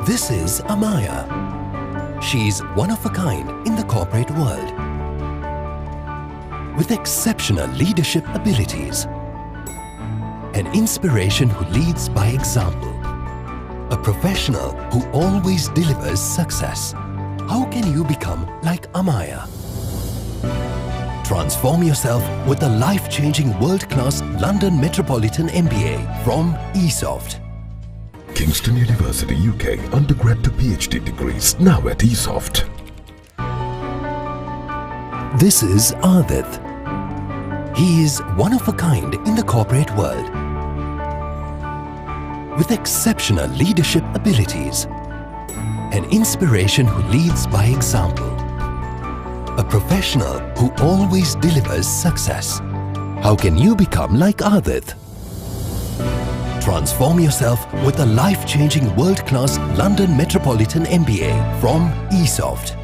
This is Amaya. She's one of a kind in the corporate world. With exceptional leadership abilities, an inspiration who leads by example, a professional who always delivers success. How can you become like Amaya? Transform yourself with the life-changing world-class London Metropolitan MBA from ESOFT. Kingston University UK undergrad to PhD degrees now at ESOFT. This is Adith. He is one of a kind in the corporate world. With exceptional leadership abilities, an inspiration who leads by example, a professional who always delivers success. How can you become like Adith? Transform yourself with the life-changing world-class London Metropolitan MBA from ESOFT.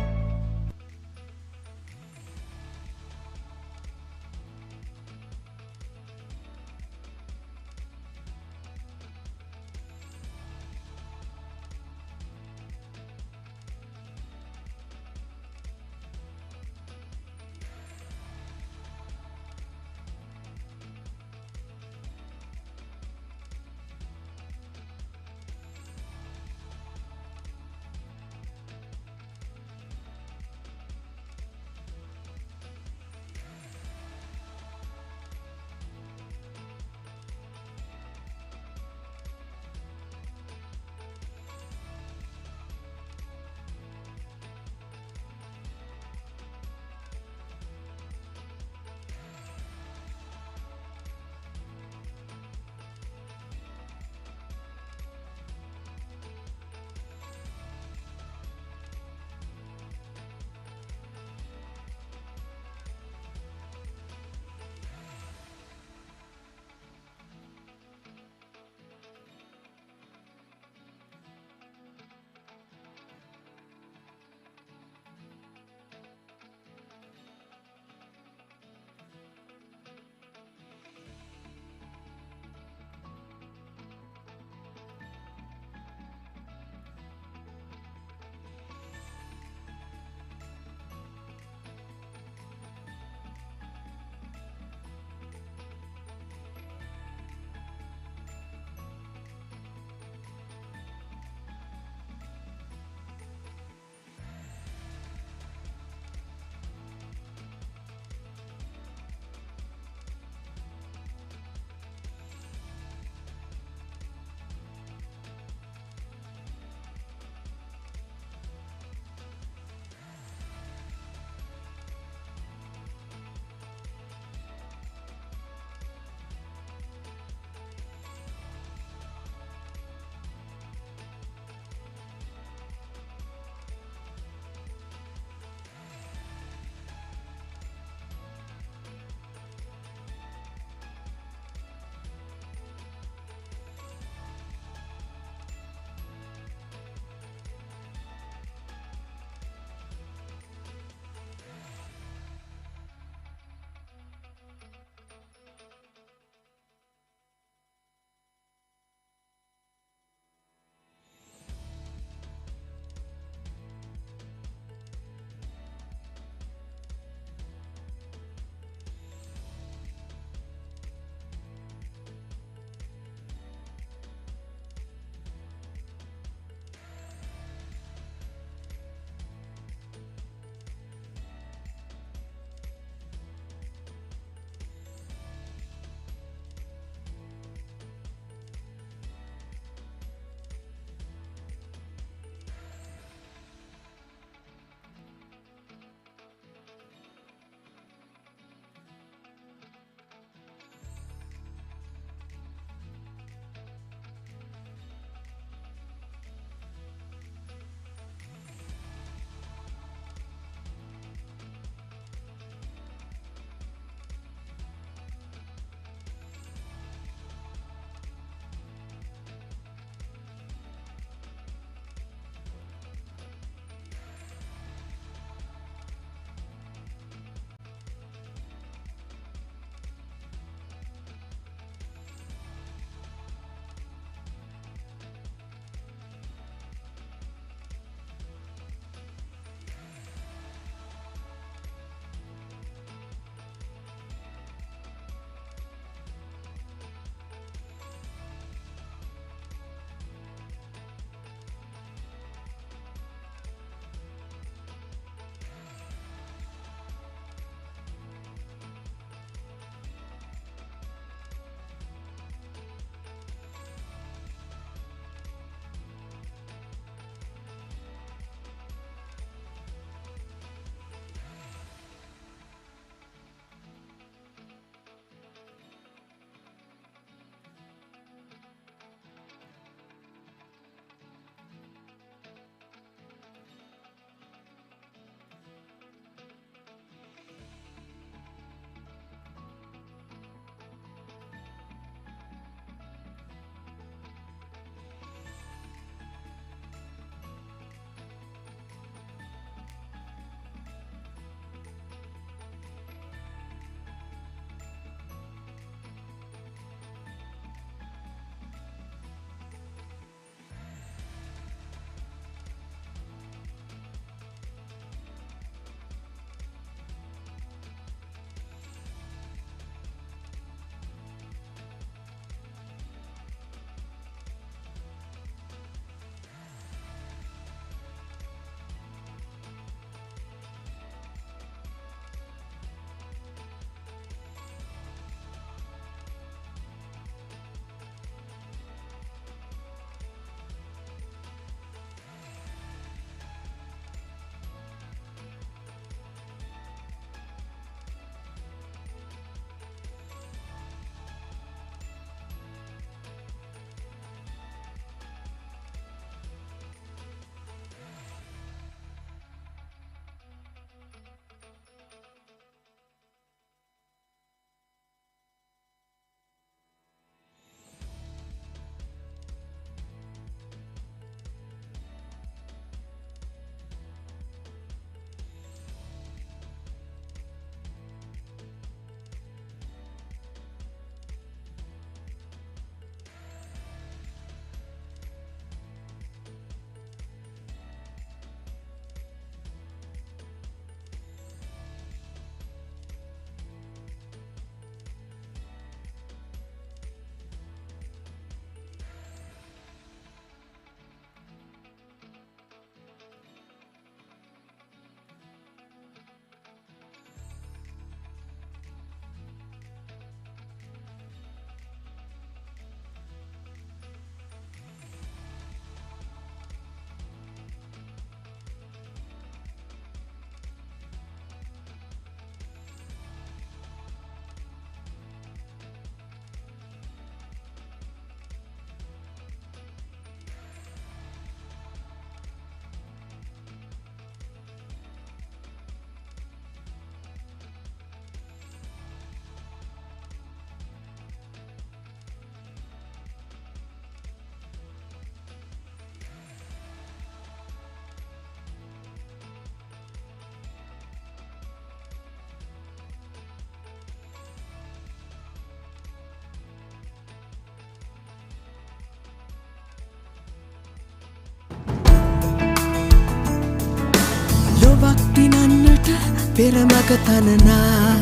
පෙරමග තනනා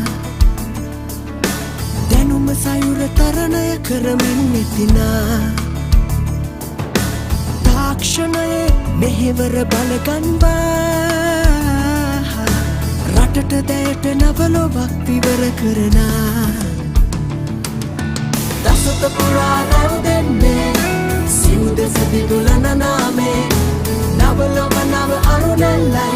දැනුම සයුර තරණය කරමින් නිතිනා තාක්ෂණයේ මෙහෙවර බලගන්වා රටට දැයට නවලොවක් විවර කරනා දසත පුරා නැව් දෙන්නේ සිව්ද සදිදුලන නාමේ නවලොව නව අරුණැල්ලයි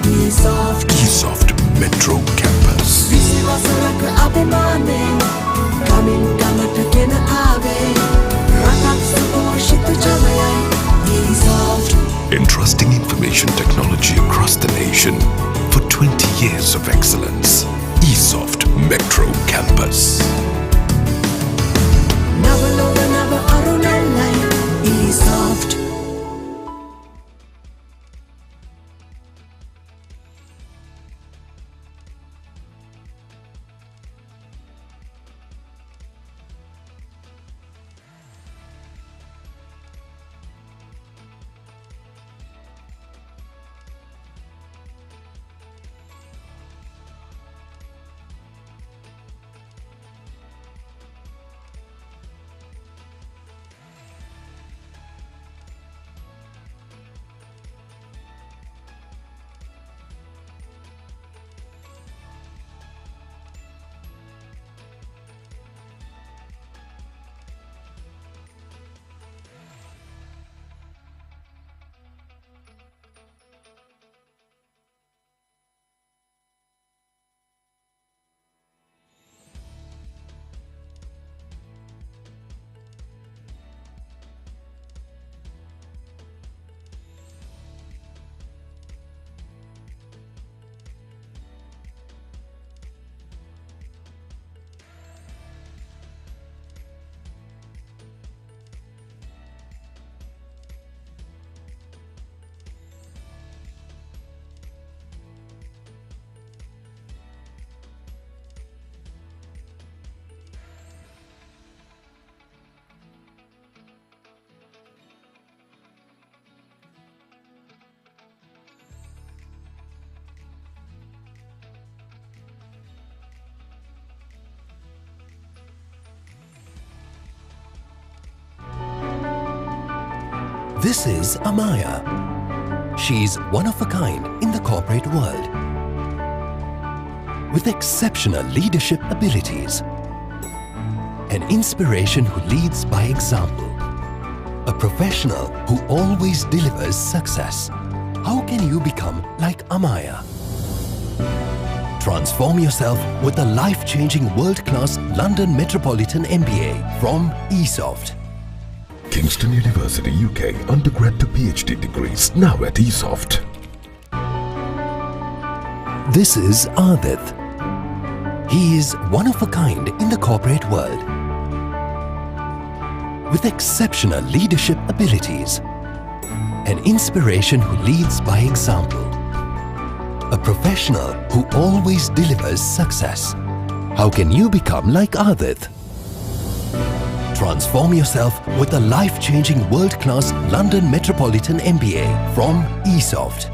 ESOFT Metro Campus. විසිවසරක අභිමානේ කමින් ගමට ගෙන ආවේ රටක් සුපෝෂිත ජනයයි ESOFT. Entrusting information technology across the nation for 20 years of excellence. ESOFT Metro Campus. නවලොව නව අරුණැල්ලයි ESOFT. This is Amaya. She's one of a kind in the corporate world. With exceptional leadership abilities, an inspiration who leads by example, a professional who always delivers success. How can you become like Amaya? Transform yourself with a life-changing world-class London Metropolitan MBA from ESOFT. Kingston University UK undergrad to PhD degrees now at ESOFT. This is Adith. He is one of a kind in the corporate world. With exceptional leadership abilities, an inspiration who leads by example, a professional who always delivers success. How can you become like Adith? Transform yourself with a life-changing world-class London Metropolitan MBA from ESOFT.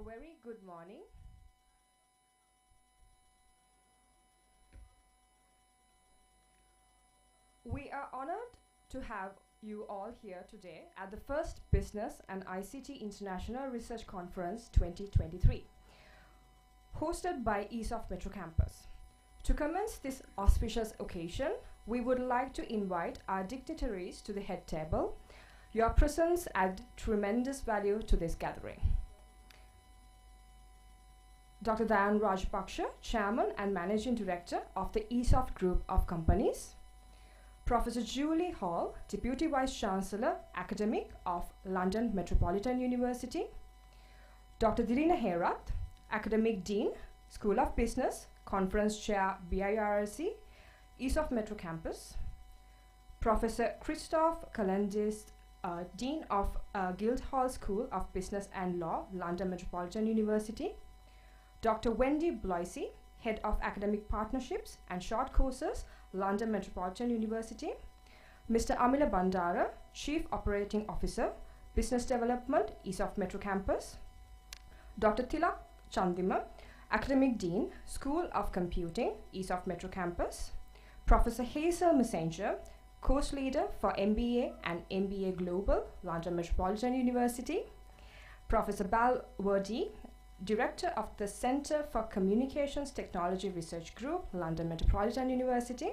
A very good morning. We are honored to have you all here today at the first Business and ICT International Research Conference 2023, hosted by ESOFT Metro Campus. To commence this auspicious occasion, we would like to invite our dignitaries to the head table. Your presence adds tremendous value to this gathering. Dr. Dayan Rajpaksha, Chairman and Managing Director of the ESOFT Group of Companies. Professor Julie Hall, Deputy Vice Chancellor, Academic of London Metropolitan University. Dr. Dilina Herath, Academic Dean, School of Business, Conference Chair, BIIRC, ESOFT Metro Campus. Professor Christoph Kalandis, Dean of Guildhall School of Business and Law, London Metropolitan University. Dr. Wendy Bloisey, Head of Academic Partnerships and Short Courses, London Metropolitan University. Mr. Amila Bandara, Chief Operating Officer, Business Development, ESOFT Metro Campus. Dr. Tilak Chandima, Academic Dean, School of Computing, ESOFT Metro Campus. Professor Hazel Messenger, Course Leader for MBA and MBA Global, London Metropolitan University. Professor Bal Wardi, Director of the Center for Communications Technology Research Group, London Metropolitan University.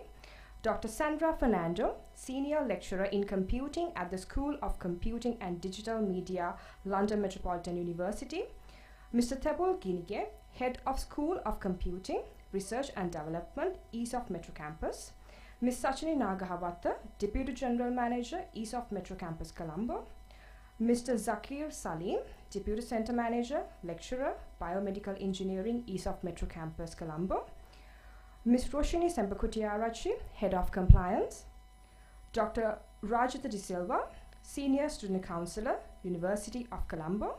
Dr. Sandra Fernando, Senior Lecturer in Computing at the School of Computing and Digital Media, London Metropolitan University. Mr. Tebul Ginige, Head of School of Computing, Research and Development, ESOFT Metro Campus. Ms. Sachini Nagahawatta, Deputy General Manager, ESOFT Metro Campus, Colombo. Mr. Zakir Salim, Deputy Center Manager, Lecturer, Biomedical Engineering, ESOFT Metro Campus, Colombo. Ms. Roshini Sempakutiarachi, Head of Compliance. Dr. Rajita De Silva, Senior Student Counselor, University of Colombo.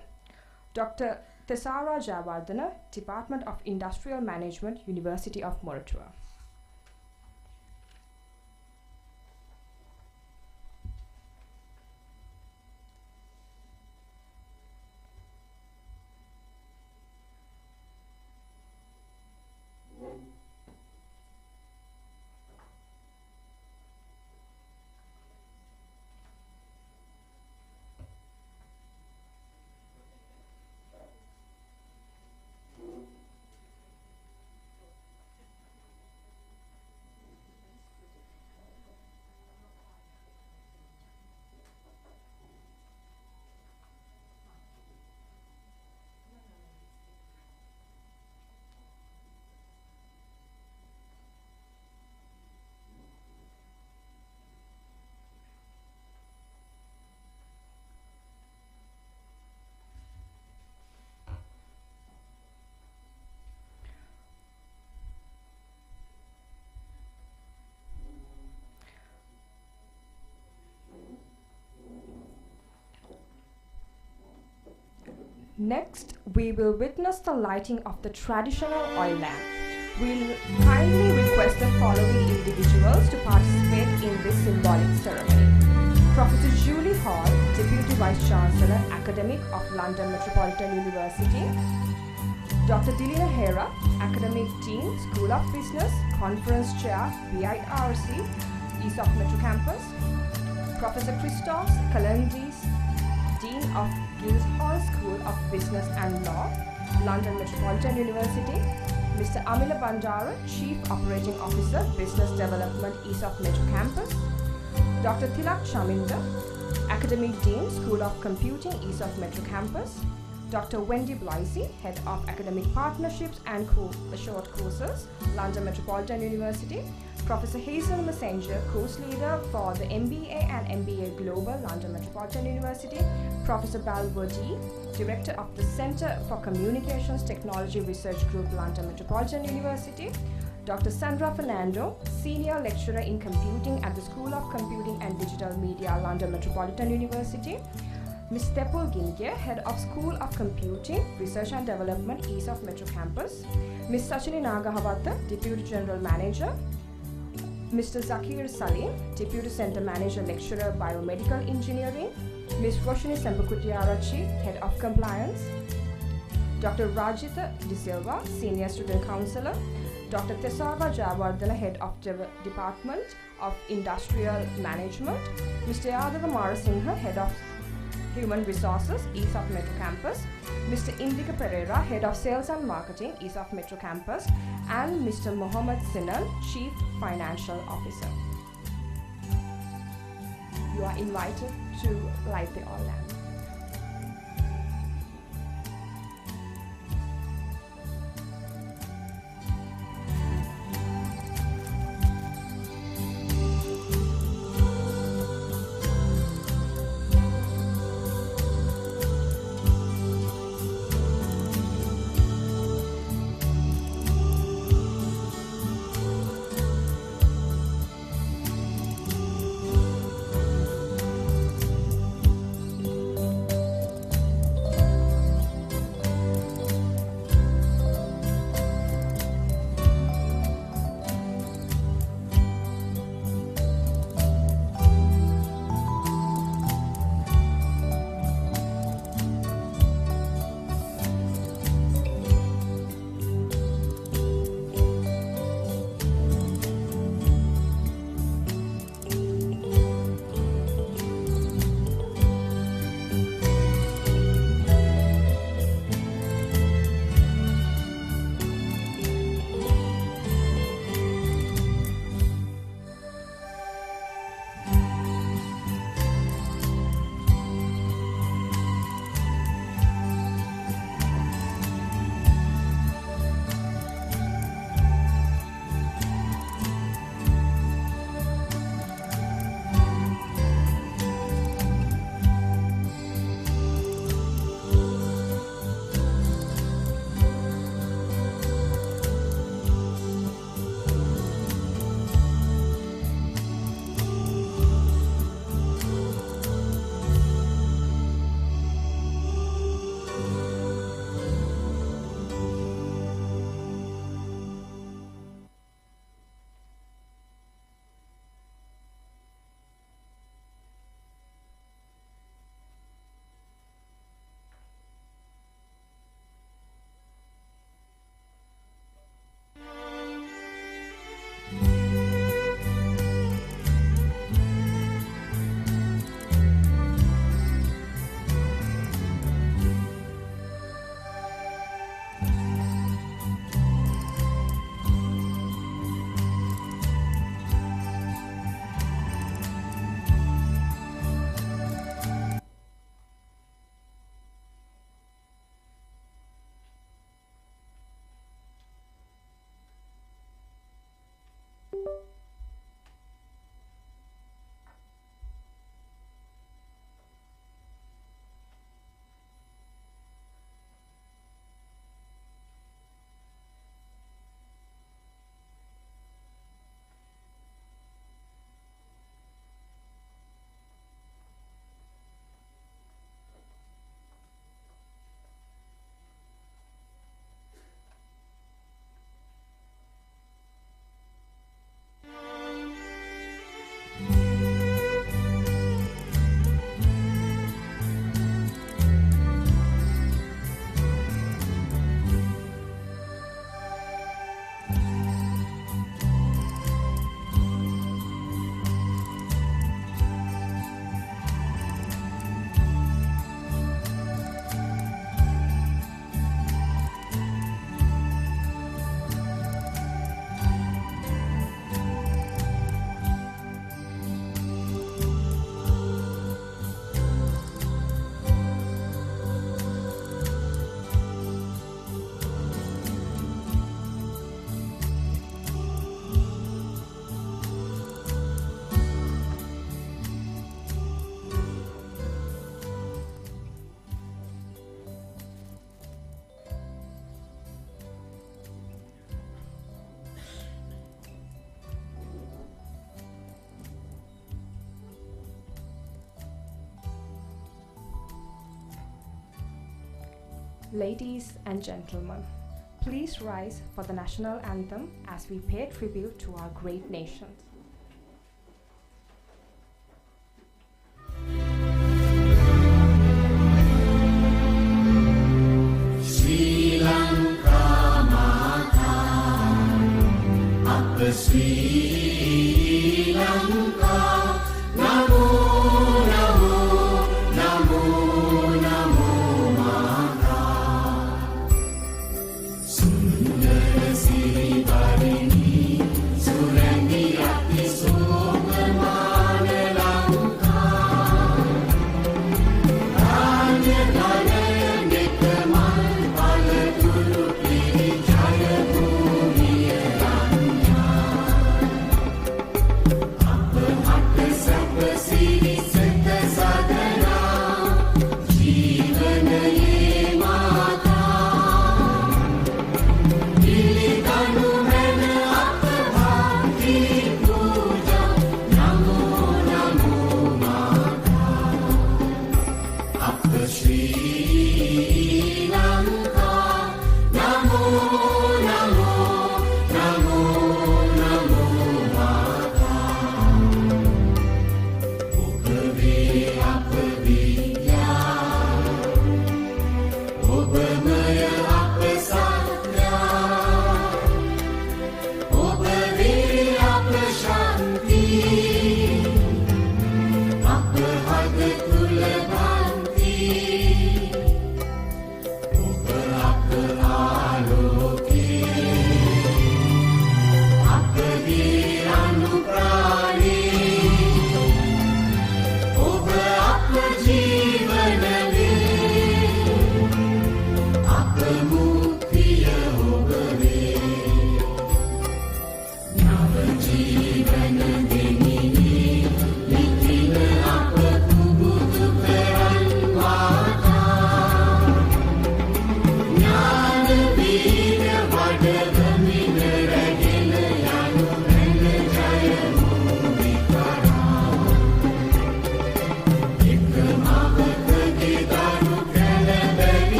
Dr. Tesara Jawardana, Department of Industrial Management, University of Moratuwa. Next, we will witness the lighting of the traditional oil lamp. We'll kindly request the following individuals to participate in this symbolic ceremony. Professor Julie Hall, Deputy Vice Chancellor, Academic of London Metropolitan University. Dr. Dilina Hera, Academic Dean, School of Business, Conference Chair, BIIRC, ESOFT Metro Campus. Professor Christoph Kalandis, Dean of Guildhall School of Business and Law, London Metropolitan University. Mr. Amila Bandara, Chief Operating Officer, Business Development, ESOFT Metro Campus. Dr. Tilak Chaminda, Academic Dean, School of Computing, ESOFT Metro Campus. Dr. Wendy Bloisey, Head of Academic Partnerships and Short Courses, London Metropolitan University. Professor Hazel Messenger, Course Leader for the MBA and MBA Global, London Metropolitan University. Professor Bal Wardi, Director of the Center for Communications Technology Research Group, London Metropolitan University. Dr. Sandra Fernando, Senior Lecturer in Computing at the School of Computing and Digital Media, London Metropolitan University. Ms. Tepul Ginge, Head of School of Computing, Research and Development, ESOFT Metro Campus. Ms. Sachini Nagahawatta, Deputy General Manager. Mr. Zakir Salim, Deputy Center Manager, Lecturer, Biomedical Engineering. Ms. Roshini Sempakutiarachi, Head of Compliance. Dr. Rajita De Silva, Senior Student Counselor, Dr. Tesava Javardhana, Head of Department of Industrial Management, Mr. Yadava Marasinghe, Head of Human Resources, ESOFT Metro Campus, Mr. Indika Pereira, Head of Sales and Marketing, ESOFT Metro Campus, and Mr. Mohammad Sinan, Chief Financial Officer. You are invited to light the oil lamp. Ladies and gentlemen, please rise for the national anthem as we pay tribute to our great nation. Sri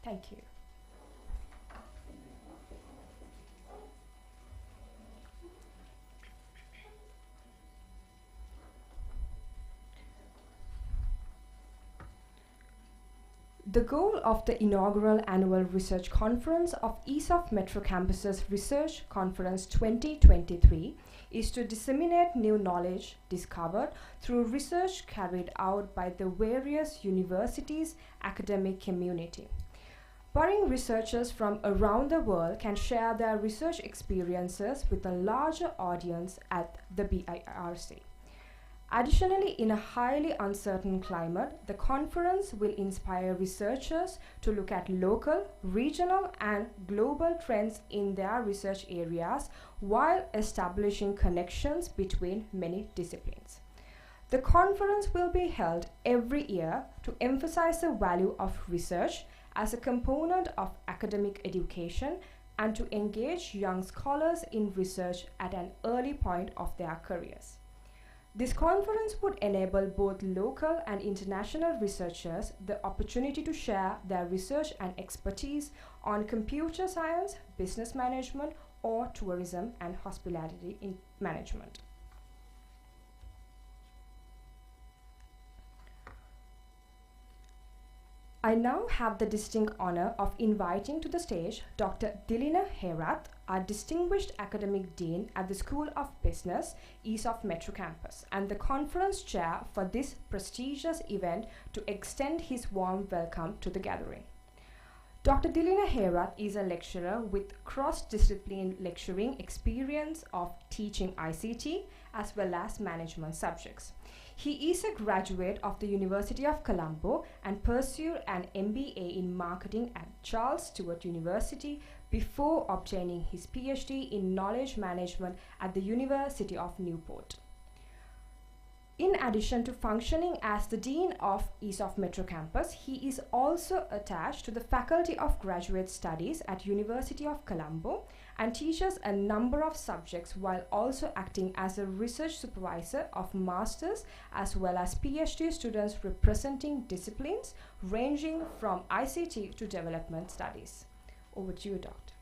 Thank you. The goal of the inaugural annual research conference of ESOFT Metro Campus's Research Conference 2023 is to disseminate new knowledge discovered through research carried out by the various universities' academic community. BIIRC researchers from around the world can share their research experiences with a larger audience at the BIIRC. Additionally, in a highly uncertain climate, the conference will inspire researchers to look at local, regional, and global trends in their research areas while establishing connections between many disciplines. The conference will be held every year to emphasize the value of research as a component of academic education and to engage young scholars in research at an early point of their careers. This conference would enable both local and international researchers the opportunity to share their research and expertise on computer science, business management, or tourism and hospitality in management. I now have the distinct honor of inviting to the stage Dr. Dilina Herath, our distinguished academic dean at the School of Business, ESOFT Metro Campus, and the conference chair for this prestigious event to extend his warm welcome to the gathering. Dr. Dilina Herath is a lecturer with cross-discipline lecturing experience of teaching ICT as well as management subjects. He is a graduate of the University of Colombo and pursued an MBA in marketing at Charles Sturt University before obtaining his PhD in knowledge management at the University of Newport. In addition to functioning as the Dean of ESOFT Metro Campus, he is also attached to the Faculty of Graduate Studies at University of Colombo and teaches a number of subjects while also acting as a research supervisor of masters as well as PhD students representing disciplines ranging from ICT to development studies. Over to you, Doctor.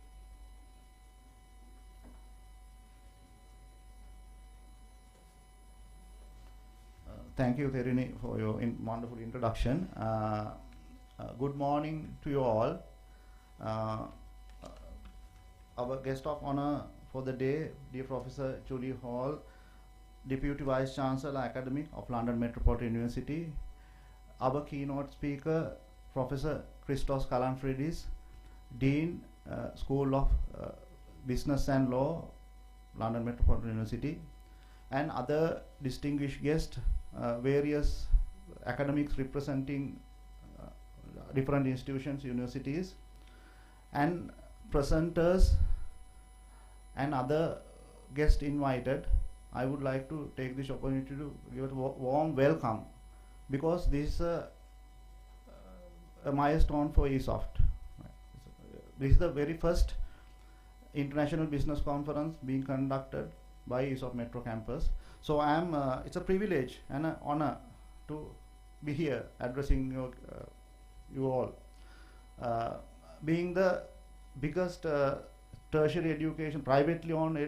Thank you, Therini, for your wonderful introduction. Good morning to you all. Our guest of honor for the day, dear Professor Julie Hall, Deputy Vice Chancellor Academic of London Metropolitan University. Our keynote speaker, Professor Christos Kalanfridis, Dean, School of Business and Law, London Metropolitan University, and other distinguished guests, various academics representing different institutions, universities, and presenters and other guests invited. I would like to take this opportunity to give a warm welcome, because this is a milestone for ESOFT. This is the very first international business conference being conducted by ESOFT Metro Campus. So it's a privilege and an honor to be here addressing you all. Being the biggest tertiary education, privately owned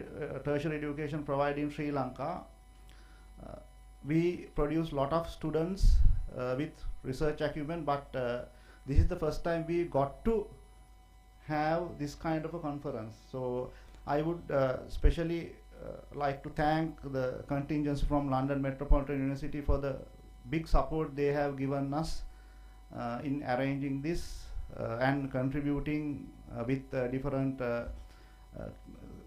tertiary education provider in Sri Lanka, we produce a lot of students with research acumen, but this is the first time we got to have this kind of a conference. So I would especially like to thank the contingents from London Metropolitan University for the big support they have given us in arranging this and contributing with different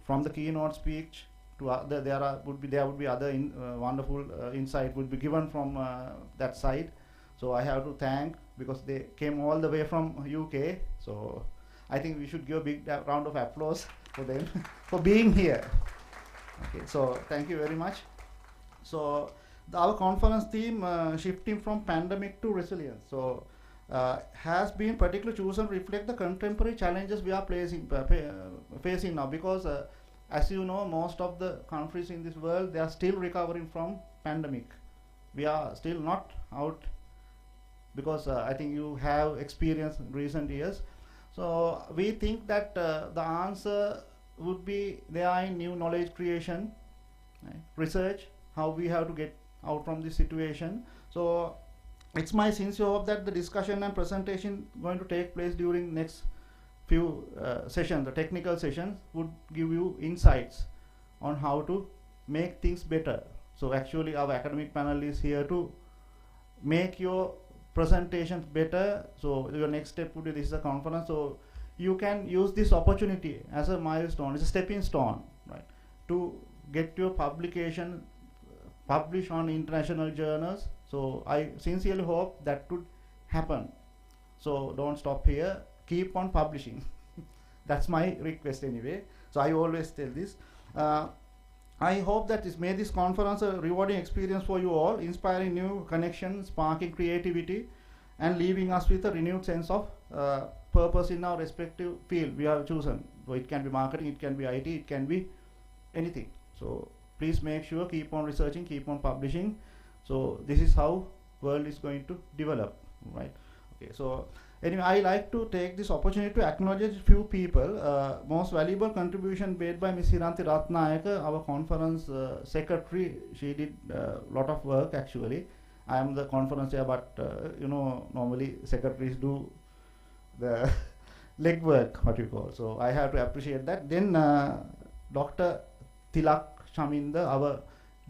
from the keynote speech to other. There would be other wonderful insight would be given from that side. So I have to thank, because they came all the way from UK. So I think we should give a big round of applause for them for being here. Okay, so thank you very much. So our conference theme, shifting from pandemic to resilience, so has been particularly chosen to reflect the contemporary challenges we are facing now, because as you know, most of the countries in this world, they are still recovering from pandemic. We are still not out, because I think you have experienced in recent years. So we think that the answer would be there in new knowledge creation, right? Research, how we have to get out from this situation. So it's my sincere hope that the discussion and presentation going to take place during next few sessions, the technical sessions, would give you insights on how to make things better. So actually our academic panel is here to make your presentations better. So your next step would be, this is a conference, so you can use this opportunity as a milestone, it's a stepping stone, right, to get your publication published on international journals. So I sincerely hope that could happen. So don't stop here, keep on publishing. That's my request anyway. So I always tell this. I hope that this made this conference a rewarding experience for you all, inspiring new connections, sparking creativity, and leaving us with a renewed sense of purpose in our respective field we have chosen. So it can be marketing, it can be IT, it can be anything. So please make sure, keep on researching, keep on publishing. So this is how world is going to develop, right? Okay, so anyway, I like to take this opportunity to acknowledge a few people. Most valuable contribution made by Ms. Hiranti Ratnayaka, our conference secretary. She did a lot of work actually. I am the conference chair, but you know, normally secretaries do the legwork, what you call. So I have to appreciate that. Then Dr. Tilak Shaminda, our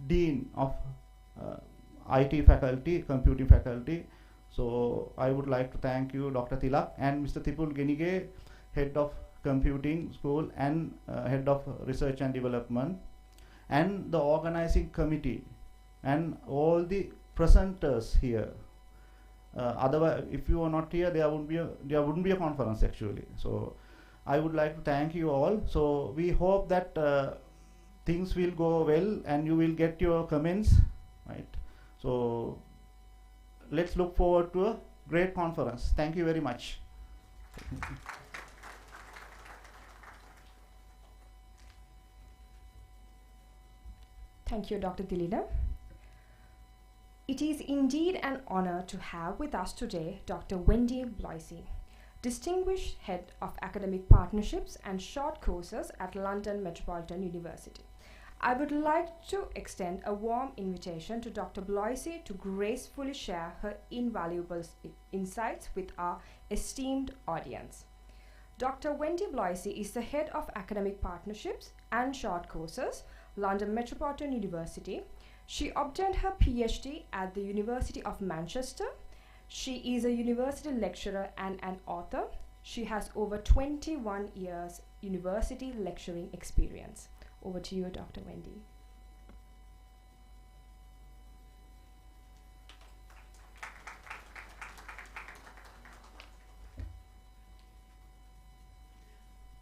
Dean of IT faculty, computing faculty. So I would like to thank you, Dr. Tilak, and Mr. Tipul Genige, Head of Computing School and Head of Research and Development, and the organizing committee, and all the presenters here. Otherwise, if you are not here, there wouldn't be a conference actually. So I would like to thank you all. So we hope that things will go well and you will get your comments, right? So let's look forward to a great conference. Thank you very much. Thank you, Dr. Dilina. It is indeed an honor to have with us today Dr. Wendy Bloisey, Distinguished Head of Academic Partnerships and Short Courses at London Metropolitan University. I would like to extend a warm invitation to Dr. Bloisey to gracefully share her invaluable insights with our esteemed audience. Dr. Wendy Bloisey is the Head of Academic Partnerships and Short Courses, London Metropolitan University. She obtained her PhD at the University of Manchester. She is a university lecturer and an author. She has over 21 years university lecturing experience. Over to you, Dr. Wendy.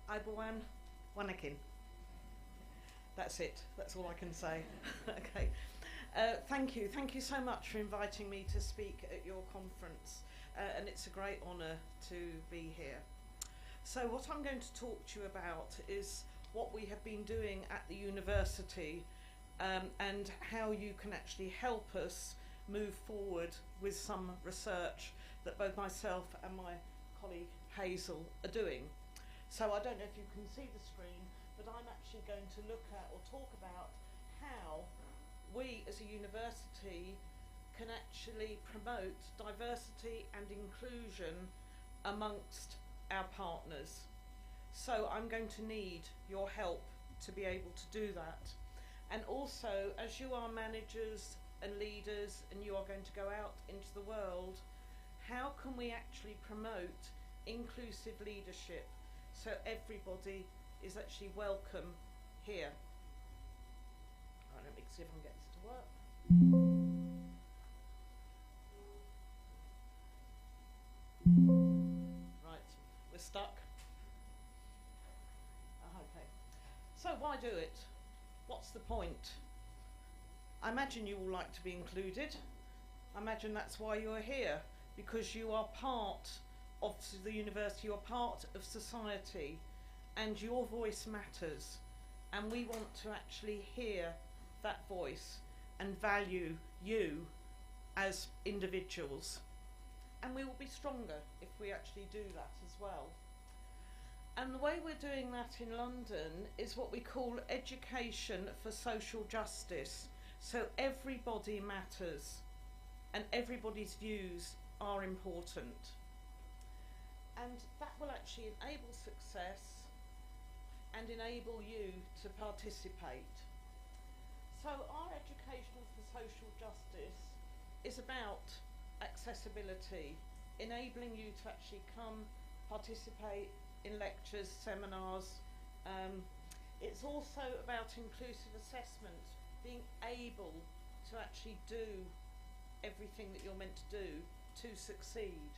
Aibawan Wanakin. That's it. That's all I can say. Okay. Thank you. Thank you so much for inviting me to speak at your conference. And it's a great honour to be here. So what I'm going to talk to you about is what we have been doing at the university and how you can actually help us move forward with some research that both myself and my colleague Hazel are doing. So I don't know if you can see the screen, but I'm actually going to look at or talk about how we as a university can actually promote diversity and inclusion amongst our partners. So I'm going to need your help to be able to do that. And also, as you are managers and leaders and you are going to go out into the world, how can we actually promote inclusive leadership so everybody is actually welcome here? Right, let me see if I can get this to work. Right, we're stuck. Okay. So why do it? What's the point? I imagine you all like to be included. I imagine that's why you're here, because you are part of the university, you're part of society, and your voice matters. And we want to actually hear that voice and value you as individuals. And we will be stronger if we actually do that as well. And the way we're doing that in London is what we call education for social justice. So everybody matters and everybody's views are important. And that will actually enable success and enable you to participate. So our education for social justice is about accessibility, enabling you to actually come participate in lectures, seminars. It's also about inclusive assessment, being able to actually do everything that you're meant to do to succeed.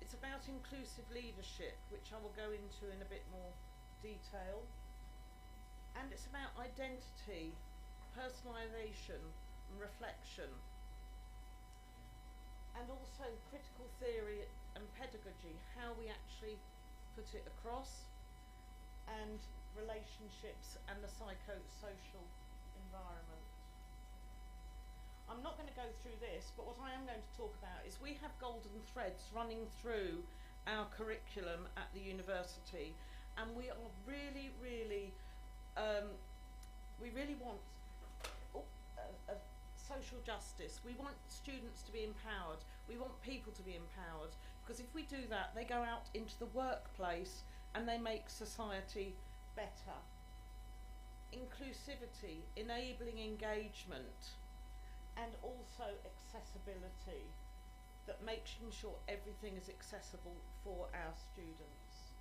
It's about inclusive leadership, which I will go into in a bit more detail. And it's about identity, personalisation and reflection. And also critical theory and pedagogy, how we actually put it across, and relationships and the psychosocial environment. I'm not going to go through this, but what I am going to talk about is we have golden threads running through our curriculum at the university, and we are really want social justice. We want students to be empowered. We want people to be empowered, because if we do that, they go out into the workplace and they make society better. Inclusivity, enabling engagement, and also accessibility. that making sure everything is accessible for our students.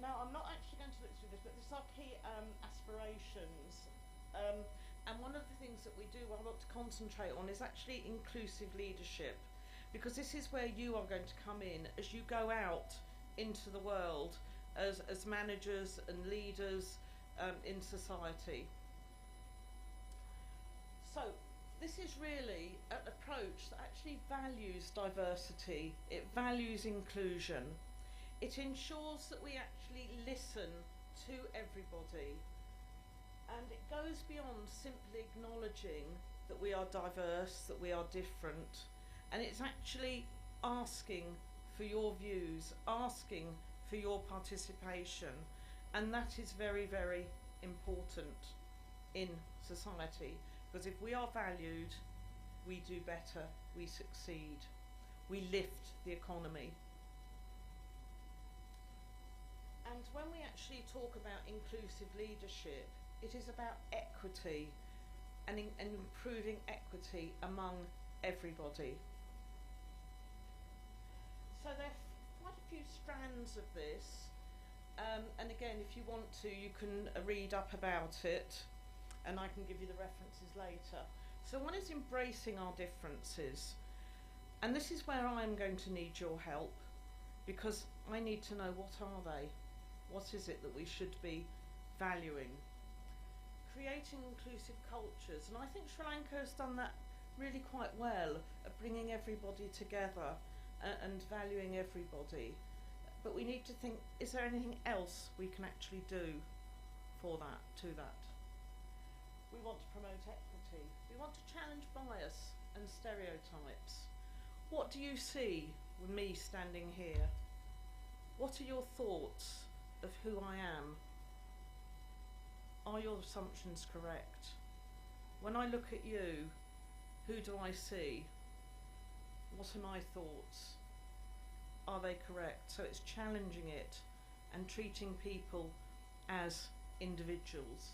Now, I'm not actually going to look through this, but this is our key aspirations. And one of the things that we do, what I want to concentrate on, is actually inclusive leadership, because this is where you are going to come in as you go out into the world as managers and leaders in society. So this is really an approach that actually values diversity, it values inclusion, it ensures that we actually listen to everybody, and it goes beyond simply acknowledging that we are diverse, that we are different, and it's actually asking for your views, asking for your participation, and that is very, very important in society, because if we are valued, we do better, we succeed, we lift the economy. And when we actually talk about inclusive leadership, it is about equity and improving equity among everybody. So there are quite a few strands of this, and again, if you want to, you can read up about it, and I can give you the references later. So one is embracing our differences, and this is where I'm going to need your help, because I need to know, what are they? What is it that we should be valuing? Creating inclusive cultures, and I think Sri Lanka has done that really quite well, of bringing everybody together and valuing everybody. But we need to think, is there anything else we can actually do for that, to that? We want to promote equity. We want to challenge bias and stereotypes. What do you see with me standing here? What are your thoughts of who I am? Are your assumptions correct? When I look at you, who do I see? What are my thoughts? Are they correct? So it's challenging it and treating people as individuals.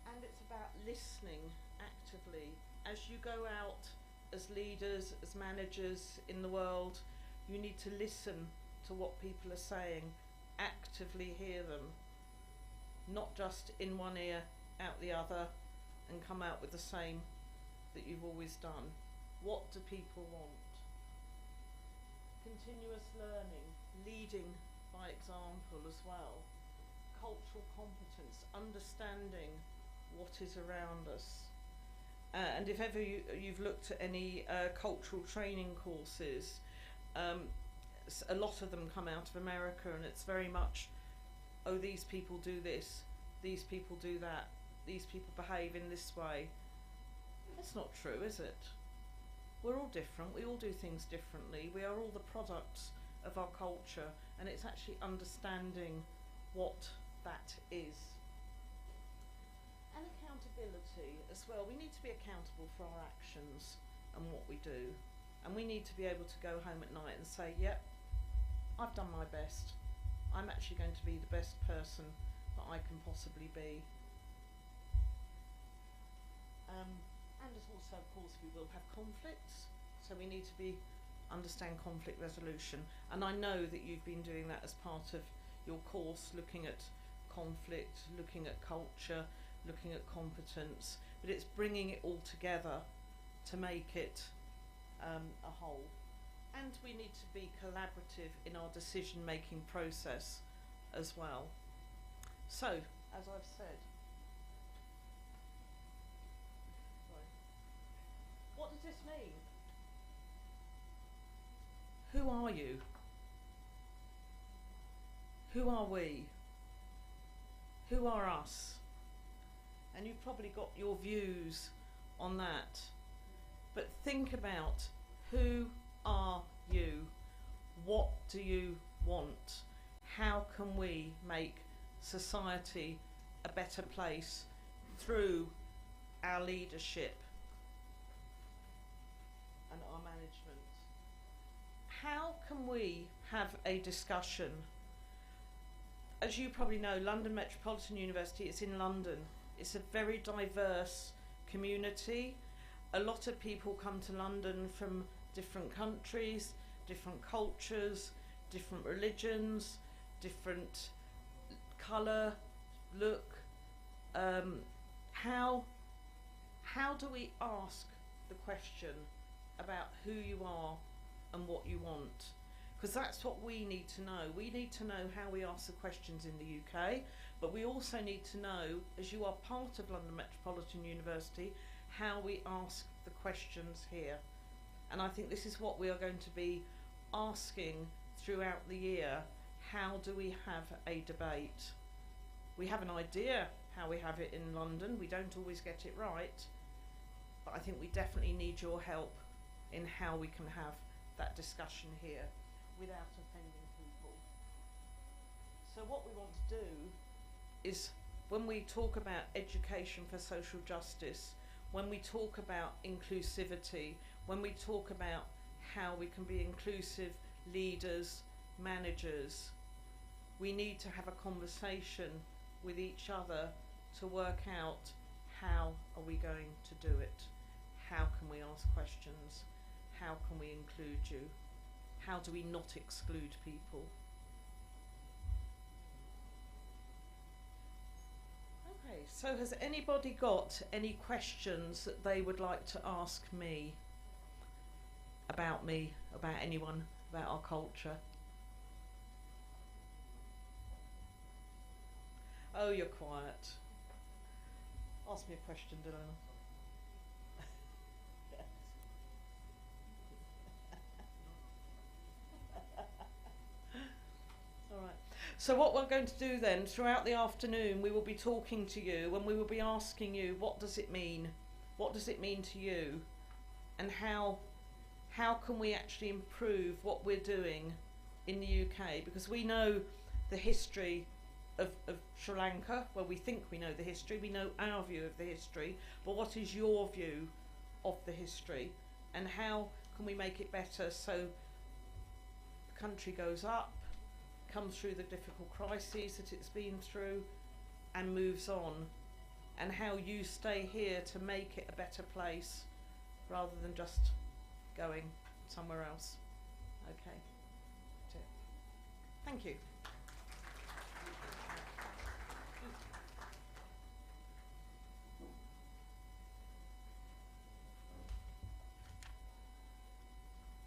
And it's about listening actively. As you go out as leaders, as managers in the world, you need to listen to what people are saying, actively hear them, not just in one ear, out the other, and come out with the same that you've always done. What do people want? Continuous learning, leading by example as well. Cultural competence, understanding what is around us. And if ever you've looked at any cultural training courses, a lot of them come out of America, and it's very much, oh, these people do this, these people do that, these people behave in this way. That's not true, is it? We're all different, we all do things differently, we are all the products of our culture, and it's actually understanding what that is. And accountability as well. We need to be accountable for our actions and what we do, and we need to be able to go home at night and say, yep, I've done my best, I'm actually going to be the best person that I can possibly be. And as also, of course, we will have conflicts, so we need to understand conflict resolution, and I know that you've been doing that as part of your course, looking at conflict, looking at culture, looking at competence, but it's bringing it all together to make it a whole. And we need to be collaborative in our decision-making process as well. So, as I've said, what does this mean? Who are you? Who are we? Who are us? And you've probably got your views on that. But think about, who are you? What do you want? How can we make society a better place through our leadership and our management? How can we have a discussion? As you probably know, London Metropolitan University is in London. It's a very diverse community. A lot of people come to London from different countries, different cultures, different religions, different colour, look. How do we ask the question about who you are and what you want? Because that's what we need to know. We need to know how we ask the questions in the UK, but we also need to know, as you are part of London Metropolitan University, how we ask the questions here. And I think this is what we are going to be asking throughout the year. How do we have a debate? We have an idea how we have it in London. We don't always get it right, but I think we definitely need your help in how we can have that discussion here without offending people. So what we want to do is, when we talk about education for social justice, when we talk about inclusivity, when we talk about how we can be inclusive leaders, managers, we need to have a conversation with each other to work out how are we going to do it. How can we ask questions? How can we include you? How do we not exclude people? Okay, so has anybody got any questions that they would like to ask me, about anyone, about our culture? Oh, you're quiet. Ask me a question, Dylan. All right. So what we're going to do then, throughout the afternoon, we will be talking to you and we will be asking you, what does it mean? What does it mean to you? And how can we actually improve what we're doing in the UK? Because we know the history of Sri Lanka. Well, we think we know the history, we know our view of the history, but what is your view of the history? And how can we make it better so the country goes up, comes through the difficult crises that it's been through and moves on, and how you stay here to make it a better place rather than just going somewhere else. Okay, that's it. Thank you.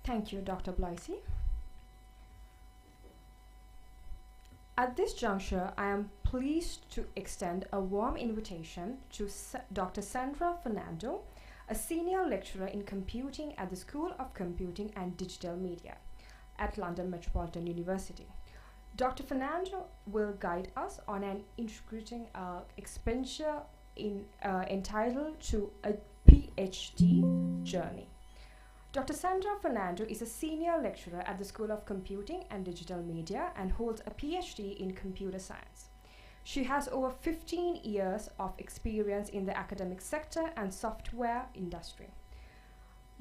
Thank you, Dr. Bloisy. At this juncture, I am pleased to extend a warm invitation to Dr. Sandra Fernando, a senior lecturer in computing at the School of Computing and Digital Media at London Metropolitan University. Dr. Fernando will guide us on an integrating expenditure entitled to a PhD journey. Dr. Sandra Fernando is a senior lecturer at the School of Computing and Digital Media and holds a PhD in computer science. She has over 15 years of experience in the academic sector and software industry.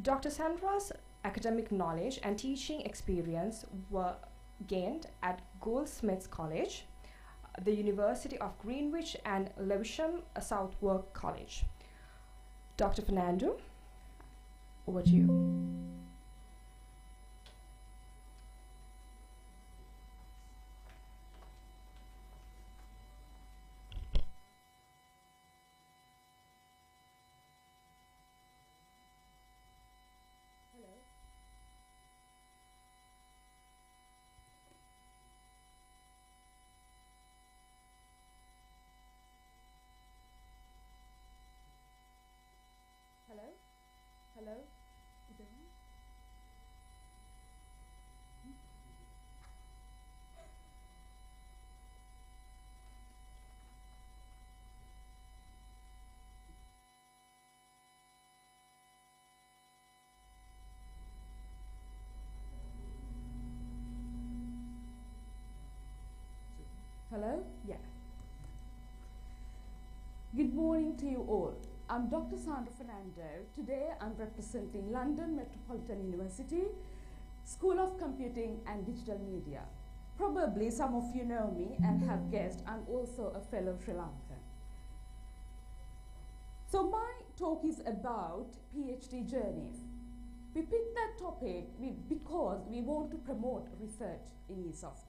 Dr. Sandra's academic knowledge and teaching experience were gained at Goldsmiths College, the University of Greenwich and Lewisham Southwark College. Dr. Fernando, over to you. Hello? Hello? Is it on? Hello? Yeah. Good morning to you all. I'm Dr. Sandra Fernando. Today I'm representing London Metropolitan University, School of Computing and Digital Media. Probably some of you know me and have guessed I'm also a fellow Sri Lankan. So my talk is about PhD journeys. We picked that topic because we want to promote research in ESOFT.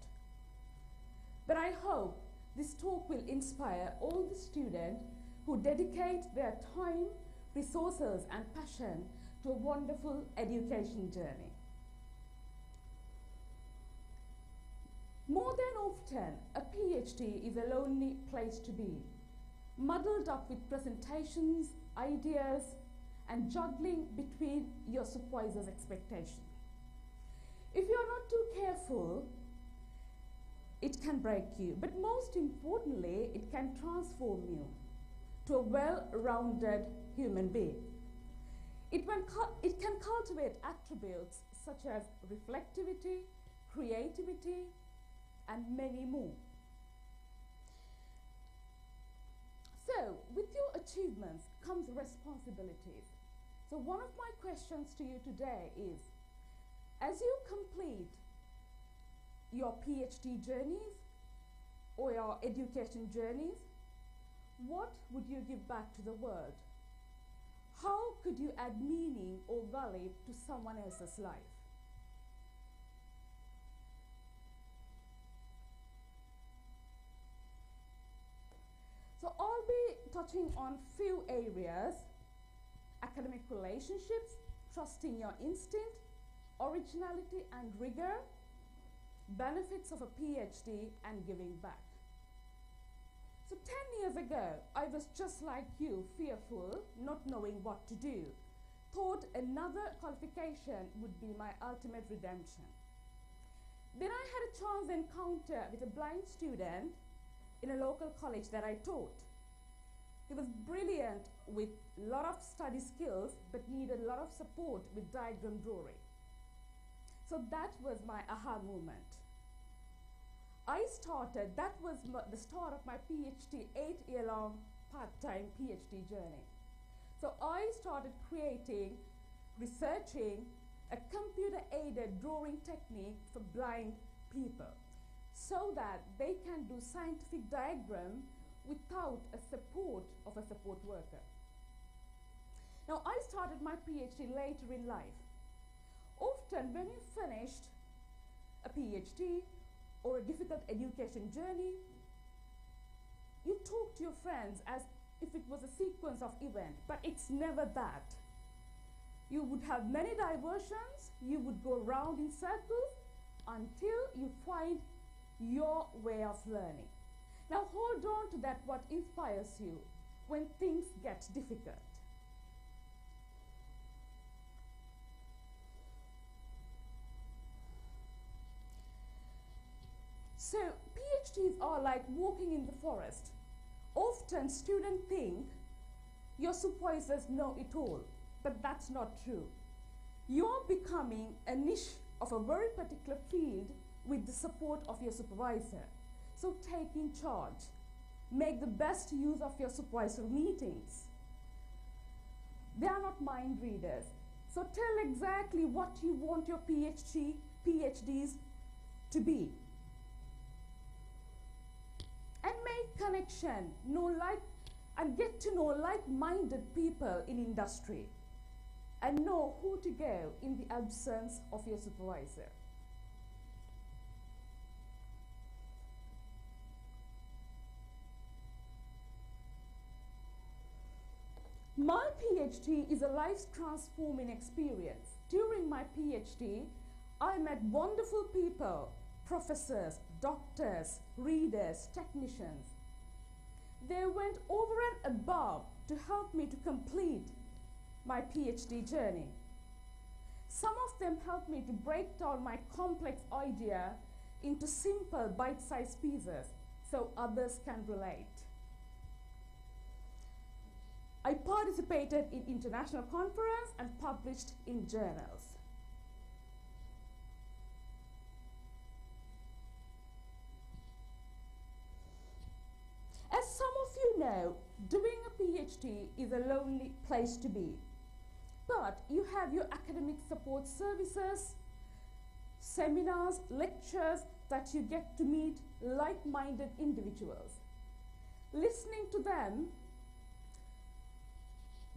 But I hope this talk will inspire all the students who dedicate their time, resources and passion to a wonderful education journey. More than often, a PhD is a lonely place to be, muddled up with presentations, ideas, and juggling between your supervisor's expectations. If you are not too careful, it can break you, but most importantly, it can transform you to a well-rounded human being. It can cultivate attributes such as reflectivity, creativity, and many more. So, with your achievements comes responsibilities. So one of my questions to you today is, as you complete your PhD journeys or your education journeys, what would you give back to the world? How could you add meaning or value to someone else's life? So I'll be touching on few areas: academic relationships, trusting your instinct, originality and rigor, benefits of a PhD, and giving back. So 10 years ago, I was just like you, fearful, not knowing what to do. Thought another qualification would be my ultimate redemption. Then I had a chance encounter with a blind student in a local college that I taught. He was brilliant with a lot of study skills, but needed a lot of support with diagram drawing. So that was my aha moment. That was the start of my PhD, 8-year-long part-time PhD journey. So I started researching a computer-aided drawing technique for blind people so that they can do scientific diagram without a support of a support worker. Now, I started my PhD later in life. Often when you finished a PhD or a difficult education journey, you talk to your friends as if it was a sequence of events, but it's never that. You would have many diversions, you would go round in circles until you find your way of learning. Now hold on to that, what inspires you when things get difficult. So PhDs are like walking in the forest. Often students think your supervisors know it all, but that's not true. You're becoming a niche of a very particular field with the support of your supervisor. So take in charge. Make the best use of your supervisor meetings. They are not mind readers. So tell exactly what you want your PhDs to be. And make connection, and get to know like-minded people in industry, and know who to go in the absence of your supervisor. My PhD is a life-transforming experience. During my PhD, I met wonderful people, professors, doctors, readers, technicians. They went over and above to help me to complete my PhD journey. Some of them helped me to break down my complex idea into simple bite-sized pieces so others can relate. I participated in international conferences and published in journals. As some of you know, doing a PhD is a lonely place to be. But you have your academic support services, seminars, lectures that you get to meet like-minded individuals. Listening to them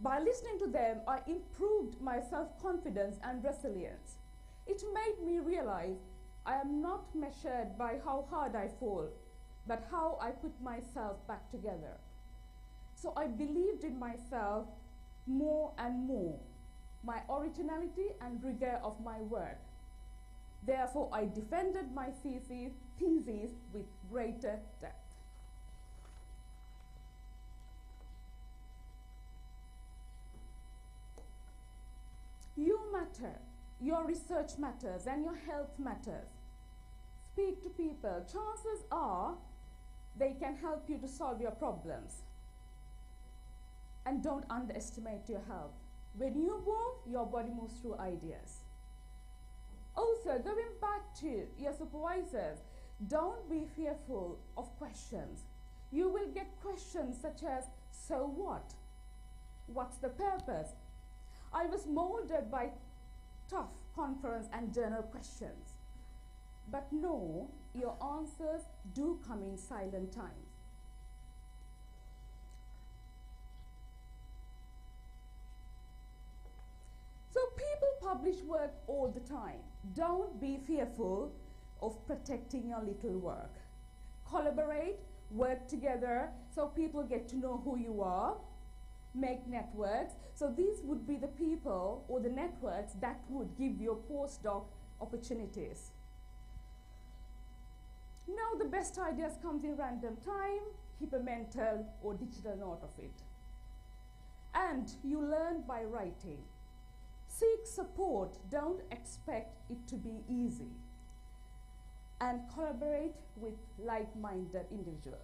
By listening to them, I improved my self-confidence and resilience. It made me realize I am not measured by how hard I fall, but how I put myself back together. So I believed in myself more and more, my originality and rigor of my work. Therefore, I defended my thesis with greater depth. You matter, your research matters, and your health matters. Speak to people. Chances are they can help you to solve your problems. And don't underestimate your health. When you move, your body moves through ideas. Also, going back to your supervisors, don't be fearful of questions. You will get questions such as, so what? What's the purpose? I was molded by tough conference and journal questions. But no, your answers do come in silent times. So people publish work all the time. Don't be fearful of protecting your little work. Collaborate, work together so people get to know who you are. Make networks. So these would be the people or the networks that would give you postdoc opportunities. Now the best ideas comes in random time. Keep a mental or digital note of it. And you learn by writing. Seek support. Don't expect it to be easy. And collaborate with like-minded individuals.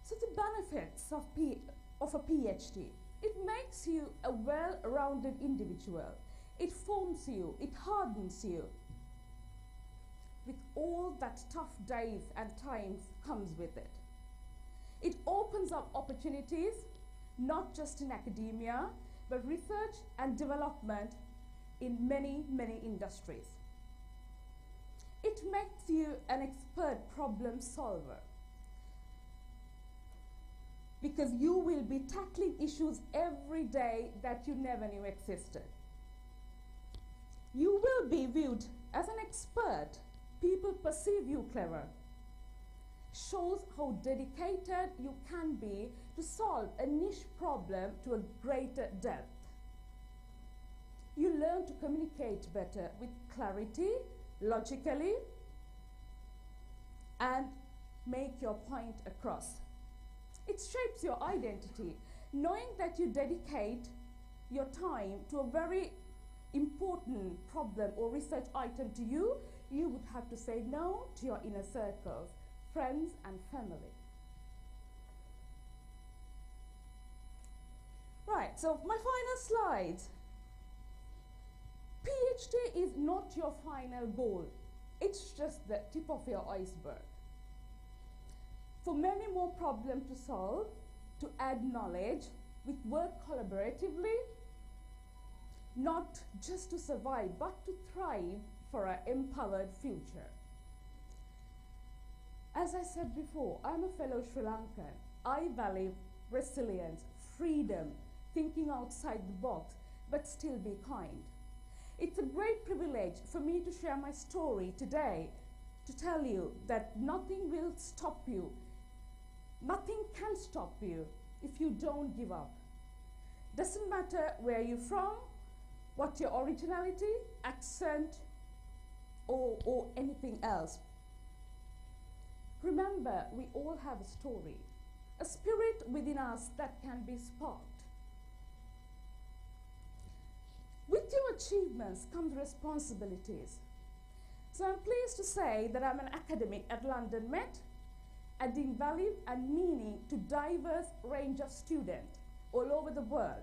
So the benefits of a PhD. It makes you a well-rounded individual. It forms you, it hardens you. With all that tough days and times comes with it. It opens up opportunities, not just in academia, but research and development in many, many industries. It makes you an expert problem solver, because you will be tackling issues every day that you never knew existed. You will be viewed as an expert. People perceive you clever. Shows how dedicated you can be to solve a niche problem to a greater depth. You learn to communicate better with clarity, logically, and make your point across. It shapes your identity. Knowing that you dedicate your time to a very important problem or research item to you, you would have to say no to your inner circles, friends and family. Right, so my final slide. PhD is not your final goal. It's just the tip of your iceberg. For many more problems to solve, to add knowledge, with work collaboratively, not just to survive, but to thrive for an empowered future. As I said before, I'm a fellow Sri Lankan. I value resilience, freedom, thinking outside the box, but still be kind. It's a great privilege for me to share my story today, to tell you that nothing will stop you. Nothing can stop you if you don't give up. Doesn't matter where you're from, what your originality, accent, or anything else. Remember, we all have a story, a spirit within us that can be sparked. With your achievements comes responsibilities. So I'm pleased to say that I'm an academic at London Met, adding value and meaning to diverse range of students all over the world.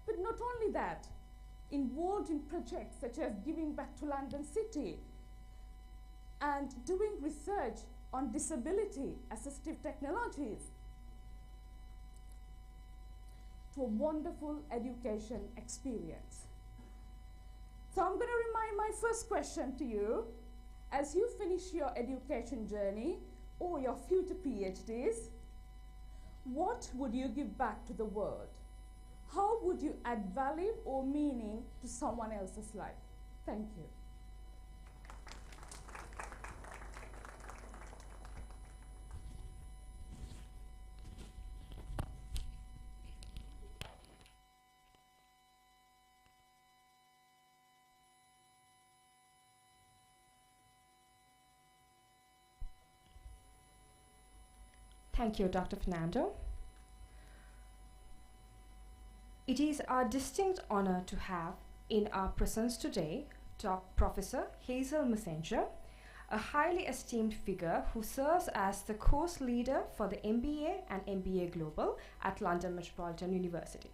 But not only that, involved in projects such as giving back to London City and doing research on disability assistive technologies, to a wonderful education experience. So I'm going to remind my first question to you. As you finish your education journey or your future PhDs, what would you give back to the world? How would you add value or meaning to someone else's life? Thank you. Thank you, Dr. Fernando. It is our distinct honor to have in our presence today Professor Hazel Messenger, a highly esteemed figure who serves as the course leader for the MBA and MBA Global at London Metropolitan University.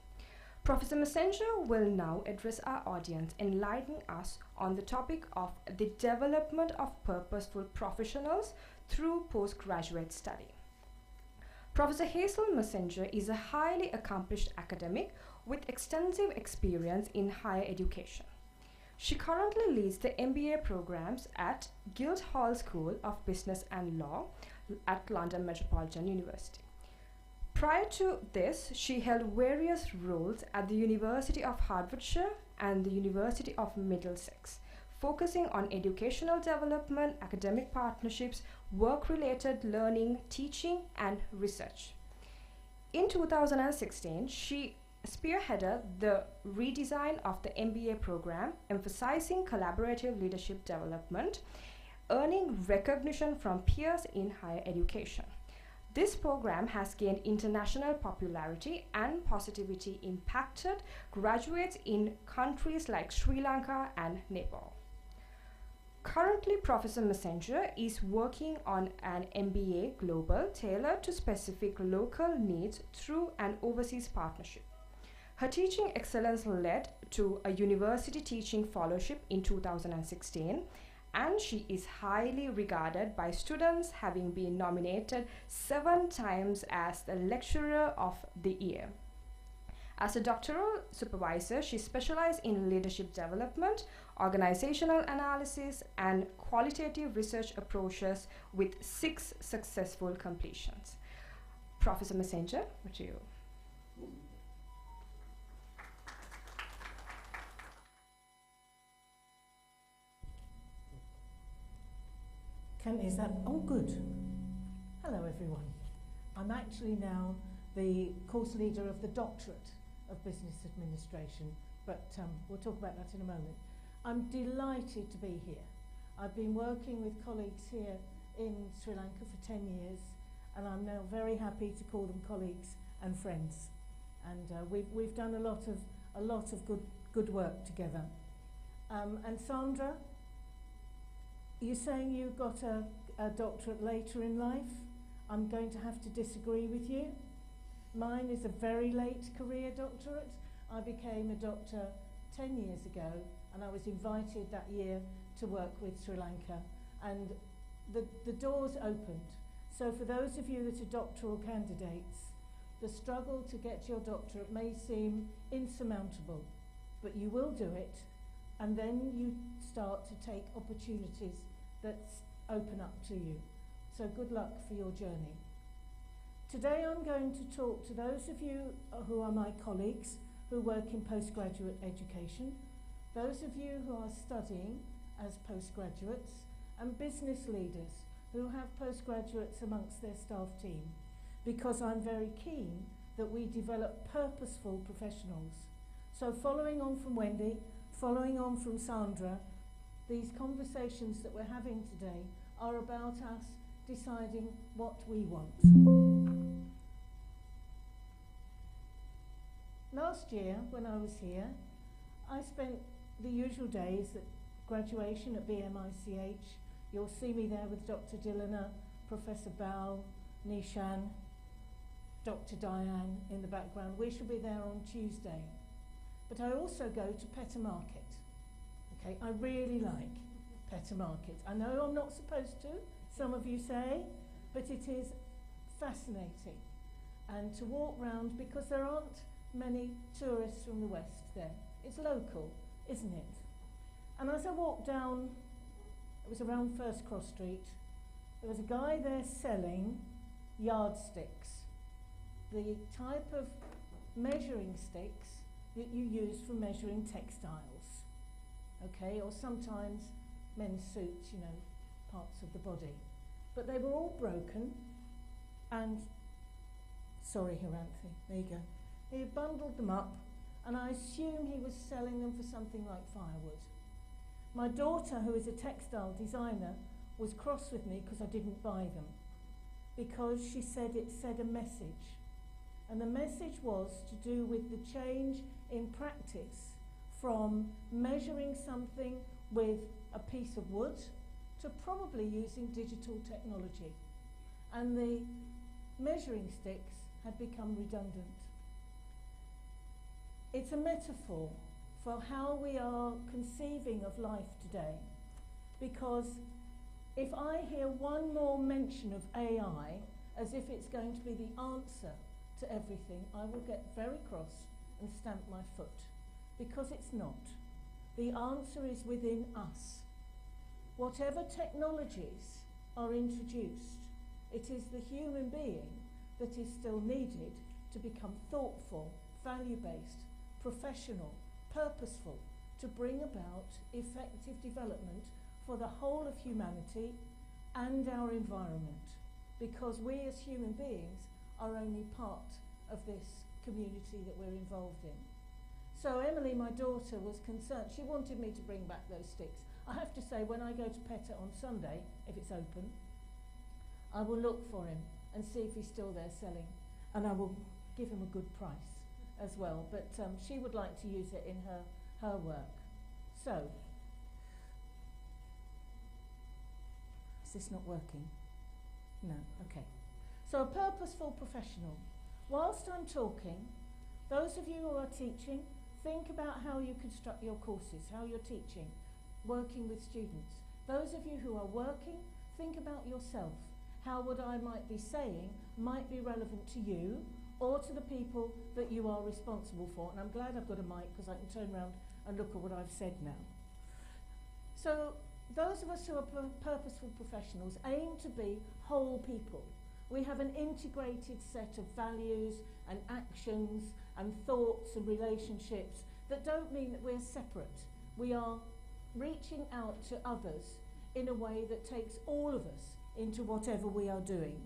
Professor Messenger will now address our audience, enlightening us on the topic of the development of purposeful professionals through postgraduate study. Professor Hazel Messenger is a highly accomplished academic with extensive experience in higher education. She currently leads the MBA programs at Guildhall School of Business and Law at London Metropolitan University. Prior to this, she held various roles at the University of Hertfordshire and the University of Middlesex, focusing on educational development, academic partnerships, work-related learning, teaching, and research. In 2016, she spearheaded the redesign of the MBA program, emphasizing collaborative leadership development, earning recognition from peers in higher education. This program has gained international popularity and positively impacted graduates in countries like Sri Lanka and Nepal. Currently, Professor Messenger is working on an MBA Global tailored to specific local needs through an overseas partnership. Her teaching excellence led to a university teaching fellowship in 2016, and she is highly regarded by students, having been nominated 7 times as the Lecturer of the Year. As a doctoral supervisor, she specialized in leadership development, organizational analysis, and qualitative research approaches with 6 successful completions. Professor Messenger, over to you. Is that, oh good. Hello everyone. I'm actually now the course leader of the Doctorate of Business Administration, but we'll talk about that in a moment. I'm delighted to be here. I've been working with colleagues here in Sri Lanka for 10 years, and I'm now very happy to call them colleagues and friends. And we've done a lot of good work together. And Sandra, you're saying you got a doctorate later in life? I'm going to have to disagree with you. Mine is a very late career doctorate. I became a doctor 10 years ago, and I was invited that year to work with Sri Lanka, and the doors opened. So for those of you that are doctoral candidates, the struggle to get your doctorate may seem insurmountable, but you will do it, and then you start to take opportunities that open up to you. So good luck for your journey. Today I'm going to talk to those of you who are my colleagues who work in postgraduate education, those of you who are studying as postgraduates, and business leaders who have postgraduates amongst their staff team, because I'm very keen that we develop purposeful professionals. So following on from Wendy, following on from Sandra, these conversations that we're having today are about us deciding what we want. Last year, when I was here, I spent the usual days at graduation at BMICH. You'll see me there with Dr. Dilliner, Professor Bal, Nishan, Dr. Diane in the background. We shall be there on Tuesday. But I also go to Peta Market. Okay, I really like Peta Market. I know I'm not supposed to, some of you say, but it is fascinating. And to walk round, because there aren't many tourists from the West there. It's local, isn't it? And as I walked down It was around First Cross Street. There was a guy there selling yardsticks, the type of measuring sticks that you use for measuring textiles, okay, or sometimes men's suits, you know, parts of the body. But they were all broken, and, sorry Hiranthy, there you go. He had bundled them up, and I assume he was selling them for something like firewood. My daughter, who is a textile designer, was cross with me because I didn't buy them, because she said it said a message. And the message was to do with the change in practice from measuring something with a piece of wood to probably using digital technology. And the measuring sticks had become redundant. It's a metaphor for how we are conceiving of life today, because if I hear one more mention of AI as if it's going to be the answer to everything, I will get very cross and stamp my foot, because it's not. The answer is within us. Whatever technologies are introduced, it is the human being that is still needed to become thoughtful, value-based, professional, purposeful, to bring about effective development for the whole of humanity and our environment, because we as human beings are only part of this community that we're involved in. So Emily, my daughter, was concerned. She wanted me to bring back those sticks. I have to say, when I go to PETA on Sunday, if it's open, I will look for him and see if he's still there selling, and I will give him a good price as well. But she would like to use it in her work. So, is this not working? No, okay. So a purposeful professional. Whilst I'm talking, those of you who are teaching, think about how you construct your courses, how you're teaching, working with students. Those of you who are working, think about yourself. How what I might be saying might be relevant to you or to the people that you are responsible for. And I'm glad I've got a mic because I can turn around and look at what I've said now. So those of us who are purposeful professionals aim to be whole people. We have an integrated set of values and actions and thoughts and relationships that don't mean that we're separate. We are reaching out to others in a way that takes all of us into whatever we are doing.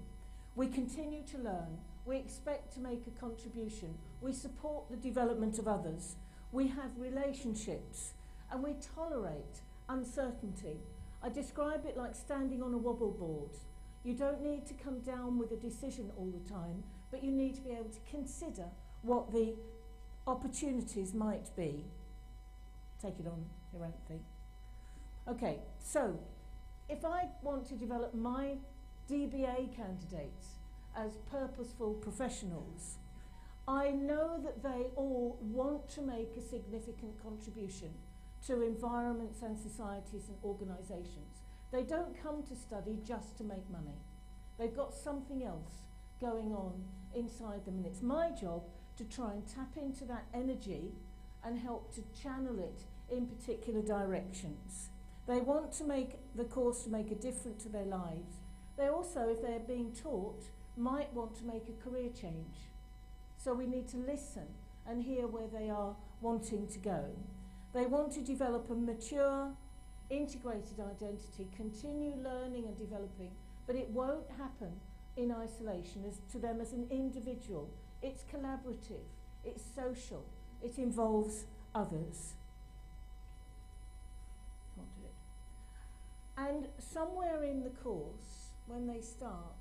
We continue to learn. We expect to make a contribution. We support the development of others. We have relationships, and we tolerate uncertainty. I describe it like standing on a wobble board. You don't need to come down with a decision all the time, but you need to be able to consider what the opportunities might be. Take it on, Hiranthy. Okay, so if I want to develop my DBA candidates as purposeful professionals, I know that they all want to make a significant contribution to environments and societies and organisations. They don't come to study just to make money. They've got something else going on inside them, and it's my job to try and tap into that energy and help to channel it in particular directions. They want to make the course to make a difference to their lives. They also, if they're being taught, might want to make a career change. So we need to listen and hear where they are wanting to go. They want to develop a mature, integrated identity, continue learning and developing, but it won't happen in isolation as to them as an individual. It's collaborative, it's social, it involves others. And somewhere in the course, when they start,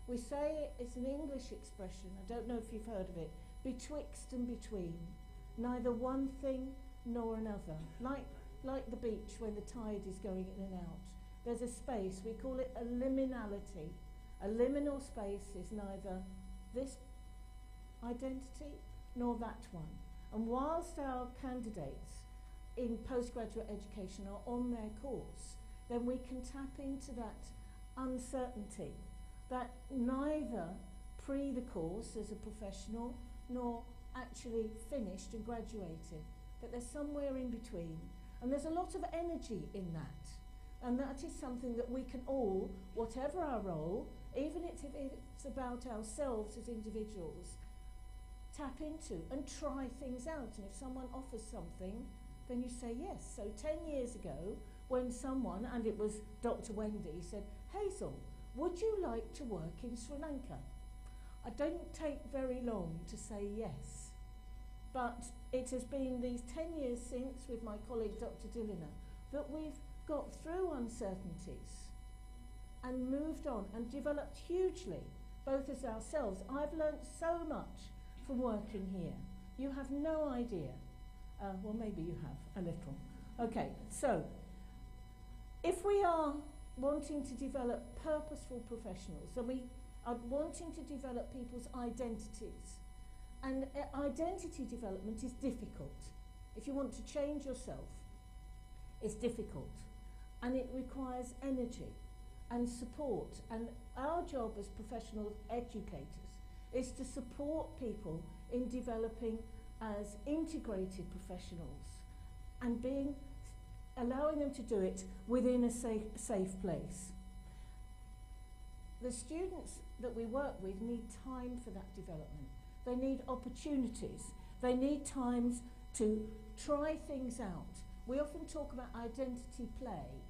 we say it's an English expression, I don't know if you've heard of it, betwixt and between, neither one thing nor another. Like the beach when the tide is going in and out. There's a space, we call it a liminality. A liminal space is neither this identity nor that one. And whilst our candidates in postgraduate education are on their course, then we can tap into that uncertainty that neither pre the course as a professional nor actually finished and graduated, but there's somewhere in between. And there's a lot of energy in that. And that is something that we can all, whatever our role, even if it's about ourselves as individuals, tap into and try things out. And if someone offers something, then you say yes. So 10 years ago, when someone, and it was Dr. Wendy, said, Hazel, would you like to work in Sri Lanka? I don't take very long to say yes. But it has been these 10 years since, with my colleague Dr. Dilliner, that we've got through uncertainties and moved on and developed hugely, both as ourselves. I've learnt so much from working here. You have no idea. Well, maybe you have a little. Okay, so if we are wanting to develop purposeful professionals, then we are wanting to develop people's identities. And identity development is difficult. If you want to change yourself, it's difficult. And it requires energy and support. And our job as professional educators is to support people in developing as integrated professionals and allowing them to do it within a safe place. The students that we work with need time for that development. They need opportunities. They need times to try things out. We often talk about identity play.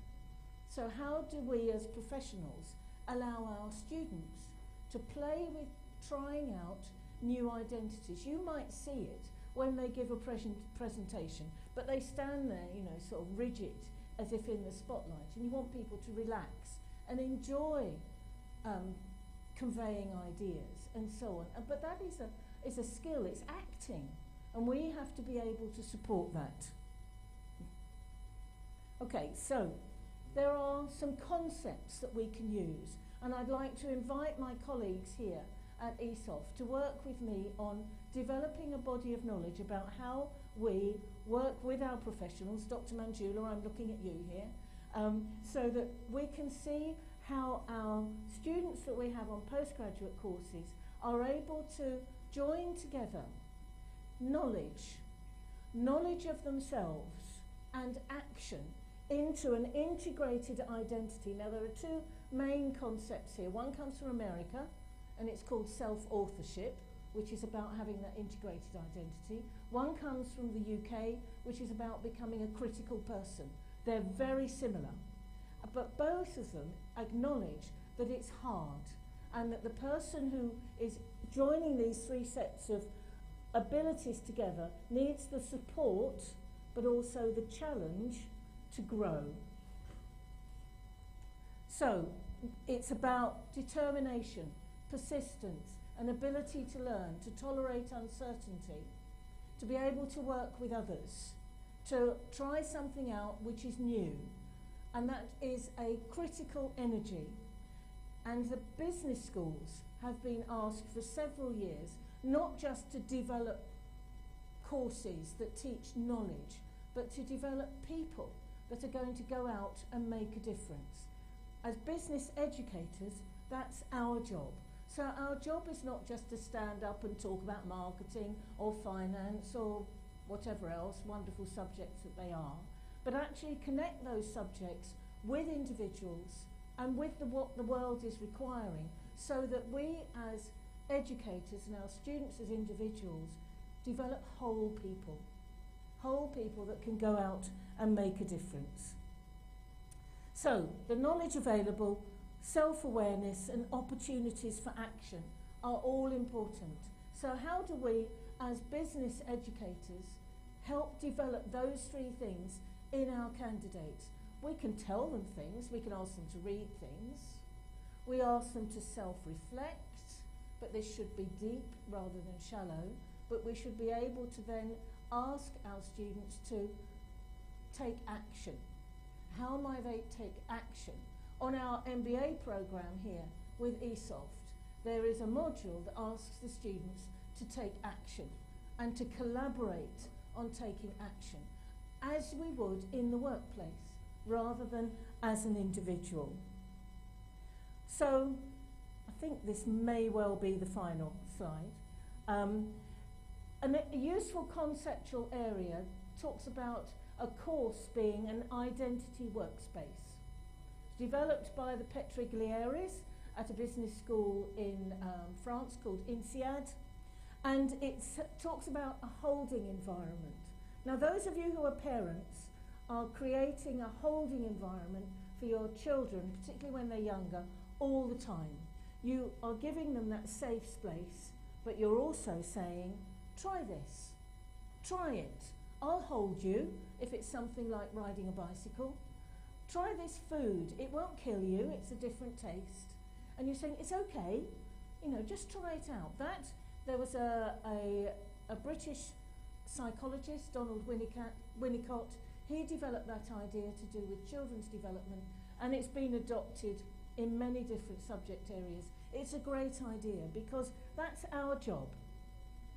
So how do we as professionals allow our students to play with trying out new identities? You might see it when they give a presentation, but they stand there, you know, sort of rigid, as if in the spotlight, and you want people to relax and enjoy conveying ideas and so on. But that is a skill, it's acting, and we have to be able to support that. Okay, so there are some concepts that we can use, and I'd like to invite my colleagues here at ESOFT to work with me on developing a body of knowledge about how we work with our professionals. Dr. Manjula, I'm looking at you here, so that we can see how our students that we have on postgraduate courses are able to join together knowledge of themselves and action into an integrated identity. Now, there are two main concepts here. One comes from America, and it's called self-authorship, which is about having that integrated identity. One comes from the UK, which is about becoming a critical person. They're very similar, but both of them acknowledge that it's hard, and that the person who is joining these three sets of abilities together needs the support, but also the challenge to grow. So it's about determination, persistence, an ability to learn, to tolerate uncertainty, to be able to work with others, to try something out which is new, and that is a critical energy. And the business schools have been asked for several years not just to develop courses that teach knowledge, but to develop people that are going to go out and make a difference. As business educators, that's our job. So our job is not just to stand up and talk about marketing or finance or whatever else, wonderful subjects that they are, but actually connect those subjects with individuals and with what the world is requiring, so that we as educators and our students as individuals develop whole people that can go out and make a difference. So the knowledge available, self-awareness and opportunities for action are all important. So how do we as business educators help develop those three things in our candidates? We can tell them things, we can ask them to read things, we ask them to self-reflect, but this should be deep rather than shallow, but we should be able to then ask our students to take action. How might they take action? On our MBA program here with ESOFT, there is a module that asks the students to take action and to collaborate on taking action, as we would in the workplace, rather than as an individual. So I think this may well be the final slide. A useful conceptual area talks about a course being an identity workspace. developed by the Petrigliaris at a business school in France called INSEAD, and it talks about a holding environment. Now, those of you who are parents are creating a holding environment for your children, particularly when they're younger, all the time. You are giving them that safe space, but you're also saying, try this, try it. I'll hold you if it's something like riding a bicycle. Try this food, it won't kill you, it's a different taste. And you're saying, it's okay, you know, just try it out. There was a British psychologist, Donald Winnicott, he developed that idea to do with children's development, and it's been adopted in many different subject areas. It's a great idea because that's our job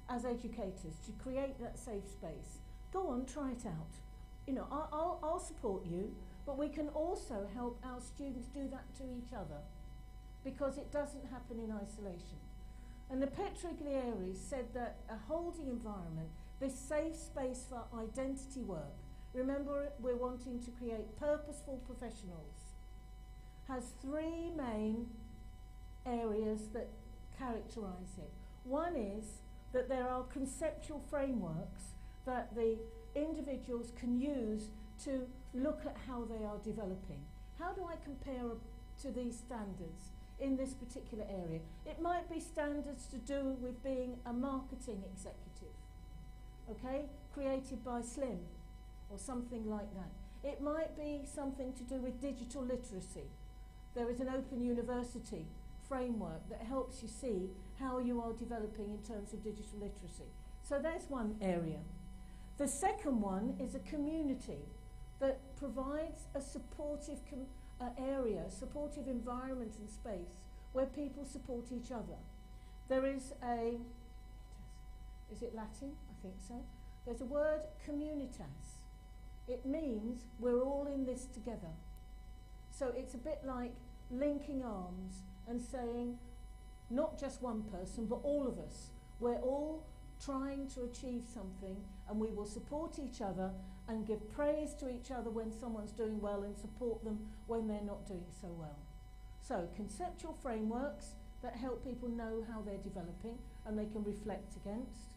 as educators, to create that safe space. Go on, try it out. You know, I'll support you, but we can also help our students do that to each other because it doesn't happen in isolation. And the Petrigliaris said that a holding environment, this safe space for identity work, remember we're wanting to create purposeful professionals, has three main areas that characterize it. One is that there are conceptual frameworks that the individuals can use to look at how they are developing. How do I compare to these standards in this particular area? It might be standards to do with being a marketing executive, okay, created by Slim or something like that. It might be something to do with digital literacy. There is an Open University framework that helps you see how you are developing in terms of digital literacy. So there's one area. The second one is a community that provides a supportive area, supportive environment and space where people support each other. There is is it Latin? I think so. There's a word, communitas. It means we're all in this together. So it's a bit like linking arms and saying, not just one person, but all of us. We're all trying to achieve something, and we will support each other and give praise to each other when someone's doing well and support them when they're not doing so well. So conceptual frameworks that help people know how they're developing and they can reflect against.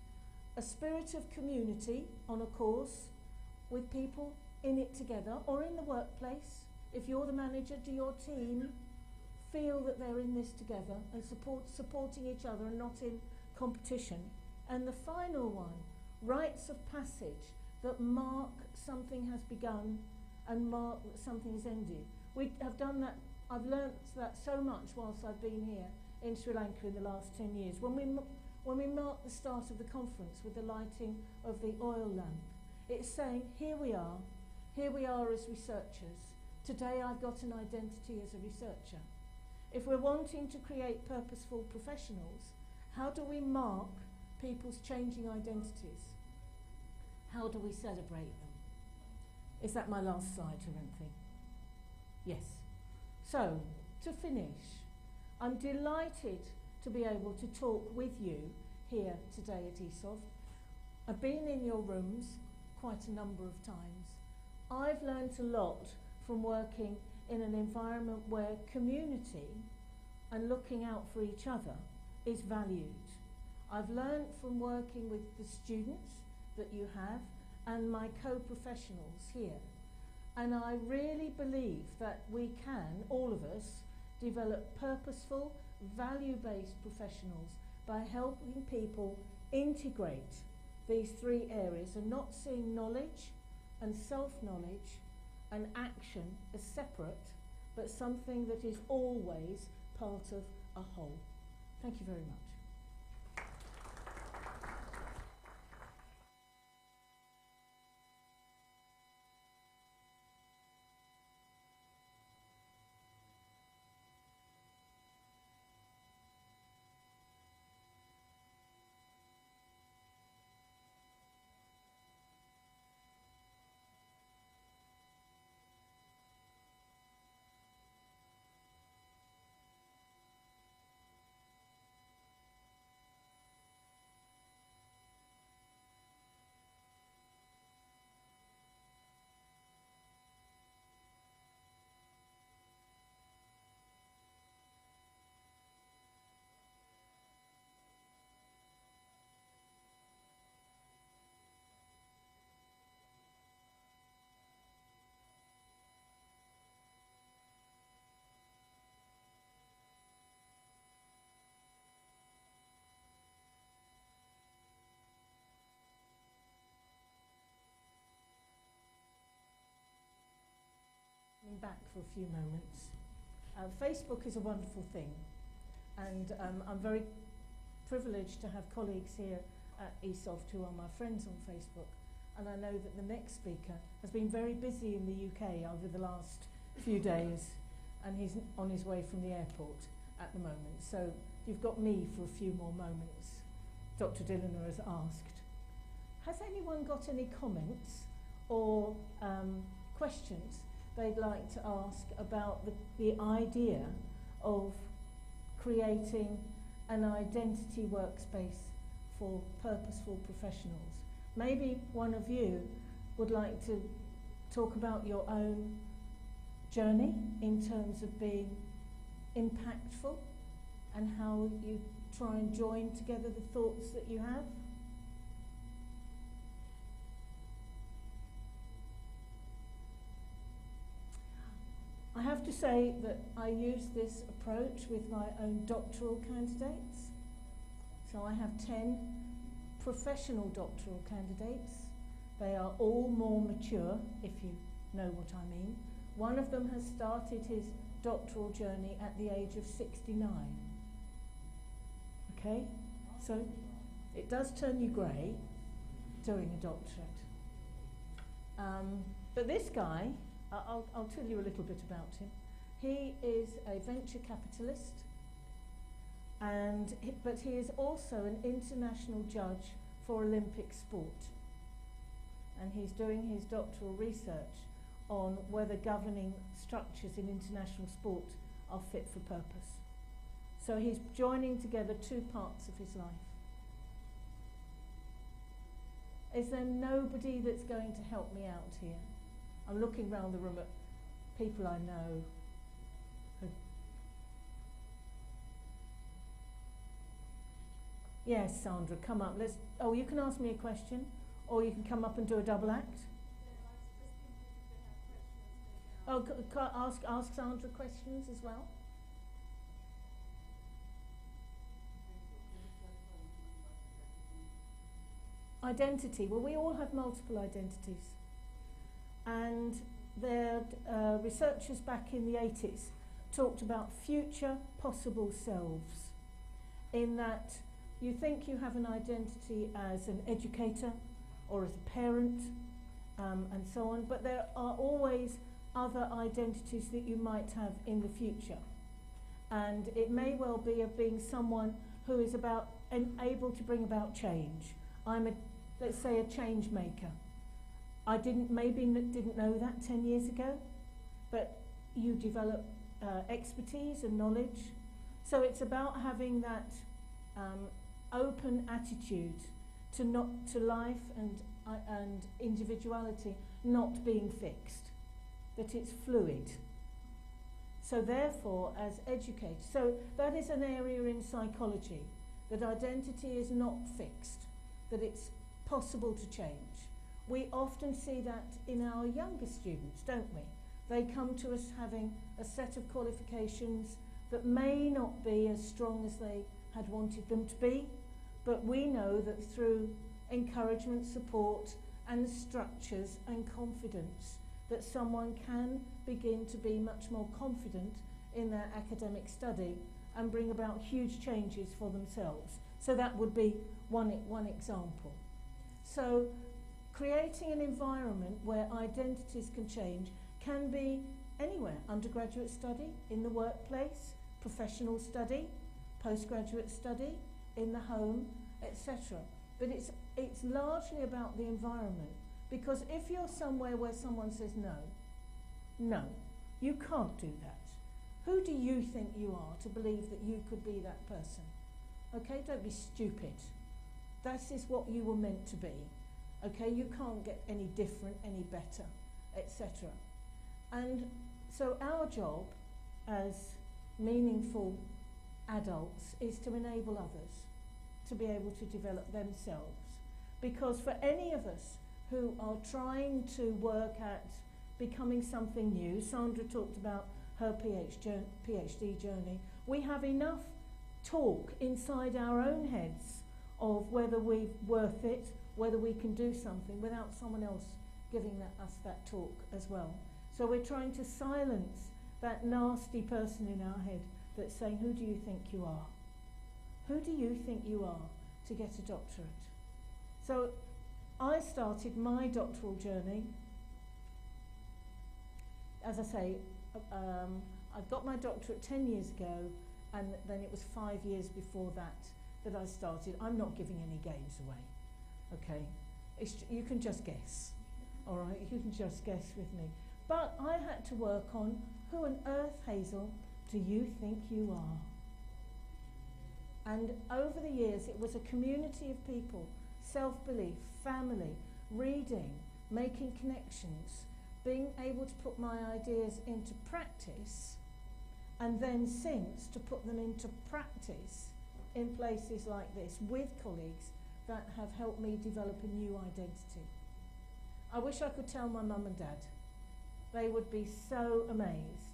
A spirit of community on a course with people in it together, or in the workplace. If you're the manager, do your team feel that they're in this together and supporting each other and not in competition? And the final one, rites of passage that mark something has begun and mark that something has ended. We have done that. I've learnt that so much whilst I've been here in Sri Lanka in the last 10 years. When we mark the start of the conference with the lighting of the oil lamp, it's saying, here we are as researchers. Today I've got an identity as a researcher. If we're wanting to create purposeful professionals, how do we mark people's changing identities? How do we celebrate them? Is that my last slide, Terenthy? Yes. So, to finish, I'm delighted to be able to talk with you here today at ESOFT. I've been in your rooms quite a number of times. I've learned a lot from working in an environment where community and looking out for each other is valued. I've learned from working with the students that you have and my co-professionals here. And I really believe that we can, all of us, develop purposeful, value-based professionals by helping people integrate these three areas and not seeing knowledge and self-knowledge and action as separate, but something that is always part of a whole. Thank you very much. coming back for a few moments. Facebook is a wonderful thing, and I'm very privileged to have colleagues here at ESOFT who are my friends on Facebook, and I know that the next speaker has been very busy in the UK over the last few days, and he's on his way from the airport at the moment. So you've got me for a few more moments. Dr. Dilliner has asked. Has anyone got any comments or questions they'd like to ask about the idea of creating an identity workspace for purposeful professionals? Maybe one of you would like to talk about your own journey in terms of being impactful and how you try and join together the thoughts that you have. I have to say that I use this approach with my own doctoral candidates. So I have 10 professional doctoral candidates. They are all more mature, if you know what I mean. One of them has started his doctoral journey at the age of 69. Okay? So it does turn you grey doing a doctorate. But this guy, I'll tell you a little bit about him. He is a venture capitalist, but he is also an international judge for Olympic sport. And he's doing his doctoral research on whether governing structures in international sport are fit for purpose. So he's joining together two parts of his life. Is there nobody that's going to help me out here? I'm looking around the room at people I know. Yes, Sandra, come up. Oh, you can ask me a question, or you can come up and do a double act. Oh, ask Sandra questions as well. Identity. Well, we all have multiple identities. And their researchers back in the 80s talked about future possible selves, in that you think you have an identity as an educator or as a parent and so on, but there are always other identities that you might have in the future. And it may well be of being someone who is able to bring about change. I'm let's say a change maker. I didn't know that 10 years ago, but you develop expertise and knowledge. So it's about having that open attitude to life and individuality not being fixed, that it's fluid. So therefore, as educators, so that is an area in psychology, that identity is not fixed, that it's possible to change. We often see that in our younger students, don't we? They come to us having a set of qualifications that may not be as strong as they had wanted them to be, but we know that through encouragement, support, and structures and confidence, that someone can begin to be much more confident in their academic study and bring about huge changes for themselves. So that would be one example. So creating an environment where identities can change can be anywhere: undergraduate study, in the workplace, professional study, postgraduate study, in the home, etc. But it's largely about the environment, because if you're somewhere where someone says no, you can't do that. Who do you think you are to believe that you could be that person? Okay, don't be stupid. That is what you were meant to be. Okay, you can't get any different, any better, etc. And so our job as meaningful adults is to enable others to be able to develop themselves. Because for any of us who are trying to work at becoming something new, Sandra talked about her PhD journey, we have enough talk inside our own heads of whether we're worth it, whether we can do something, without someone else giving us that talk as well. So we're trying to silence that nasty person in our head that's saying, who do you think you are? Who do you think you are to get a doctorate? So I started my doctoral journey, as I say, I got my doctorate 10 years ago, and then it was 5 years before that I started. I'm not giving any games away, okay? You can just guess, all right? You can just guess with me. But I had to work on, who on earth, Hazel, do you think you are? And over the years, it was a community of people, self-belief, family, reading, making connections, being able to put my ideas into practice, and then since to put them into practice in places like this with colleagues that have helped me develop a new identity. I wish I could tell my mum and dad. They would be so amazed.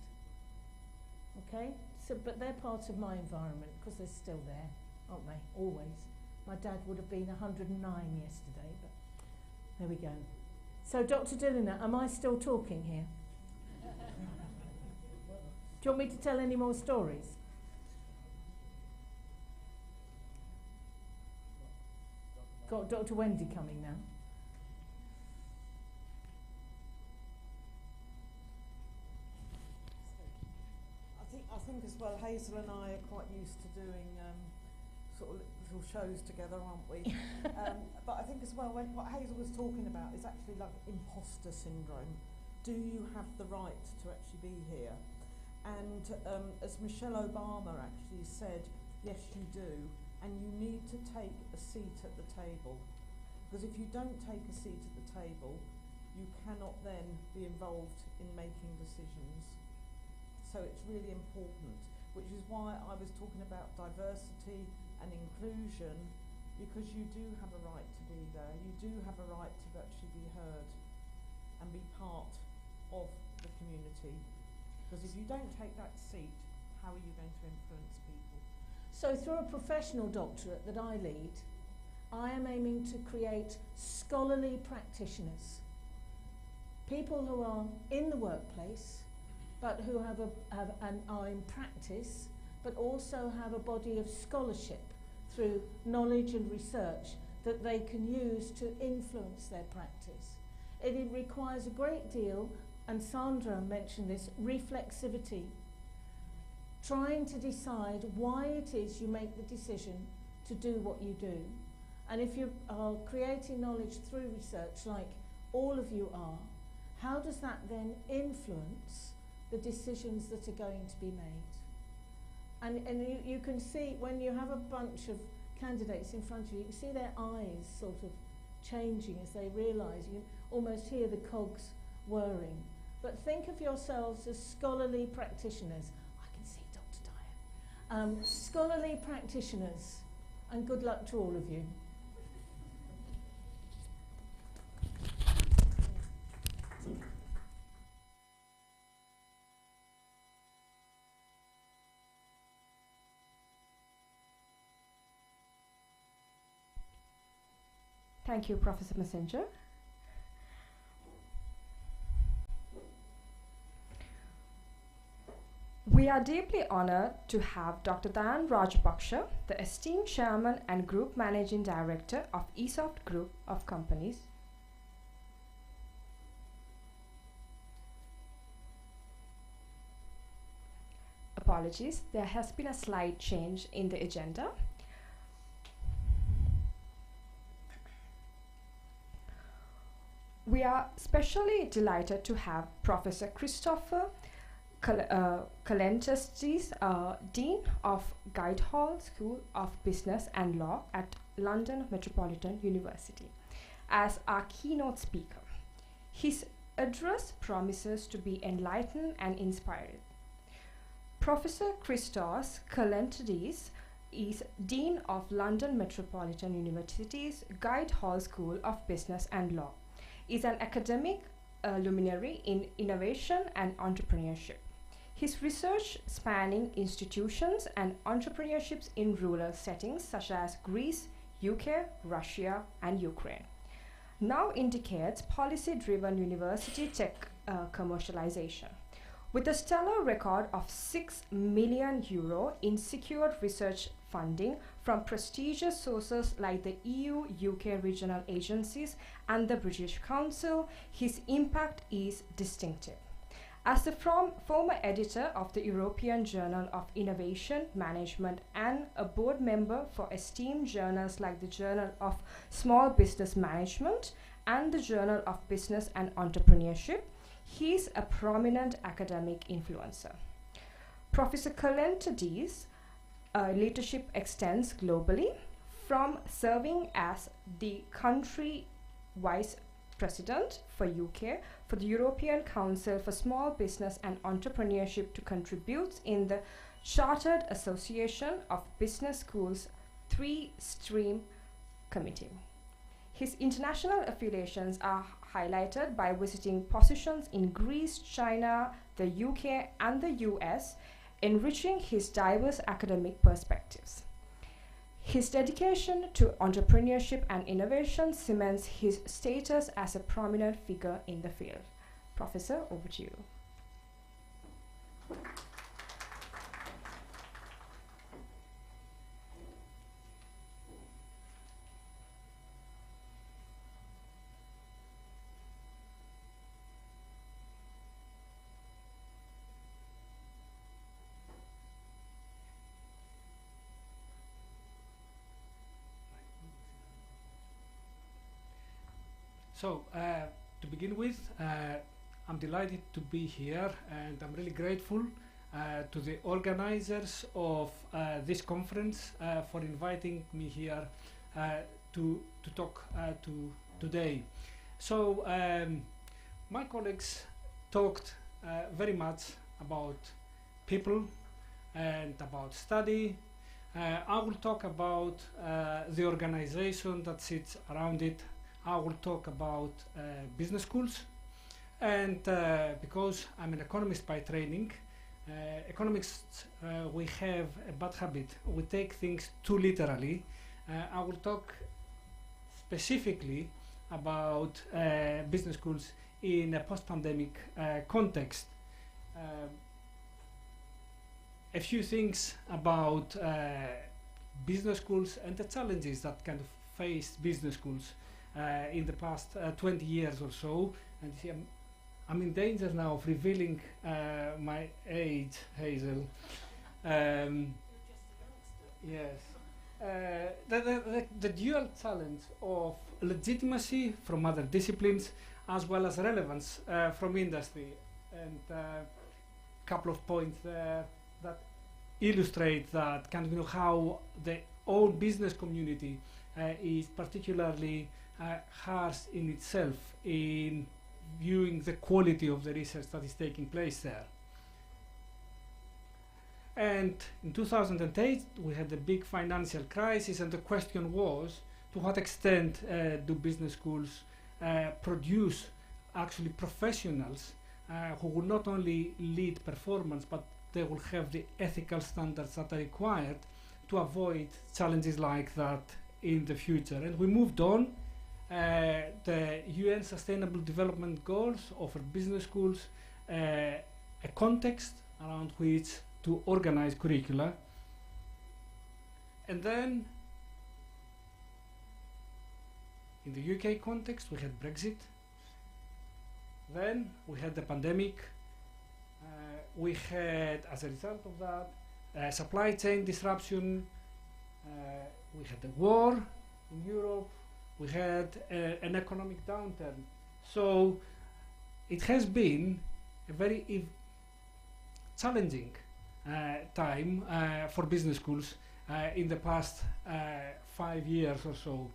Okay? So, but they're part of my environment because they're still there, aren't they? Always. My dad would have been 109 yesterday, but there we go. So, Dr. Dilliner, am I still talking here? Do you want me to tell any more stories? Got Dr. Wendy coming now. I think as well, Hazel and I are quite used to doing sort of little shows together, aren't we? But I think as well, what Hazel was talking about is actually like imposter syndrome. Do you have the right to actually be here? And as Michelle Obama actually said, yes you do, and you need to take a seat at the table. Because if you don't take a seat at the table, you cannot then be involved in making decisions. So it's really important, which is why I was talking about diversity and inclusion, because you do have a right to be there. You do have a right to actually be heard and be part of the community. Because if you don't take that seat, how are you going to influence people? So through a professional doctorate that I lead, I am aiming to create scholarly practitioners. People who are in the workplace, but who are in practice, but also have a body of scholarship through knowledge and research that they can use to influence their practice. It requires a great deal, and Sandra mentioned this, reflexivity. Trying to decide why it is you make the decision to do what you do. And if you are creating knowledge through research, like all of you are, how does that then influence the decisions that are going to be made? And you can see, when you have a bunch of candidates in front of you, you can see their eyes sort of changing as they realise. You almost hear the cogs whirring. But think of yourselves as scholarly practitioners. I can see Dr. Dyer. Scholarly practitioners, and good luck to all of you. Thank you, Professor Messenger. We are deeply honored to have Dr. Dayan Rajapaksa, the esteemed Chairman and Group Managing Director of ESOFT Group of Companies. Apologies, there has been a slight change in the agenda. We are especially delighted to have Professor Christopher Kalentestis, Dean of Guildhall School of Business and Law at London Metropolitan University, as our keynote speaker. His address promises to be enlightening and inspiring. Professor Christos Kalentestis is Dean of London Metropolitan University's Guildhall School of Business and Law. Is an academic luminary in innovation and entrepreneurship. His research spanning institutions and entrepreneurships in rural settings such as Greece, UK, Russia, and Ukraine now indicates policy-driven university tech commercialization. With a stellar record of €6 million in secured research funding from prestigious sources like the EU, UK regional agencies, and the British Council, his impact is distinctive. As the former editor of the European Journal of Innovation Management and a board member for esteemed journals like the Journal of Small Business Management and the Journal of Business and Entrepreneurship, he is a prominent academic influencer. Professor Kalentadi's leadership extends globally, from serving as the country vice president for UK for the European Council for Small Business and Entrepreneurship to contributes in the Chartered Association of Business Schools 3-Stream Committee. His international affiliations are highlighted by visiting positions in Greece, China, the UK, and the US, enriching his diverse academic perspectives. His dedication to entrepreneurship and innovation cements his status as a prominent figure in the field. Professor, over to you. So, to begin with, I'm delighted to be here, and I'm really grateful to the organizers of this conference for inviting me here to talk today. So, my colleagues talked very much about people and about study. I will talk about the organization that sits around it. I will talk about business schools, and because I'm an economist by training, economists, we have a bad habit. We take things too literally. I will talk specifically about business schools in a post-pandemic context. A few things about business schools and the challenges that kind of faced business schools in the past 20 years or so. And see, I'm in danger now of revealing my age, Hazel. Yes. The dual challenge of legitimacy from other disciplines as well as relevance from industry. And a couple of points there that illustrate that kind of how the whole business community is particularly harsh in itself in viewing the quality of the research that is taking place there. And in 2008 we had a big financial crisis, and the question was, to what extent do business schools produce actually professionals who will not only lead performance, but they will have the ethical standards that are required to avoid challenges like that in the future. And we moved on. The UN Sustainable Development Goals offer business schools a context around which to organize curricula. And then in the UK context we had Brexit. Then we had the pandemic. We had, as a result of that, supply chain disruption. We had the war in Europe. We had an economic downturn. So it has been a very challenging time for business schools in the past 5 years or so.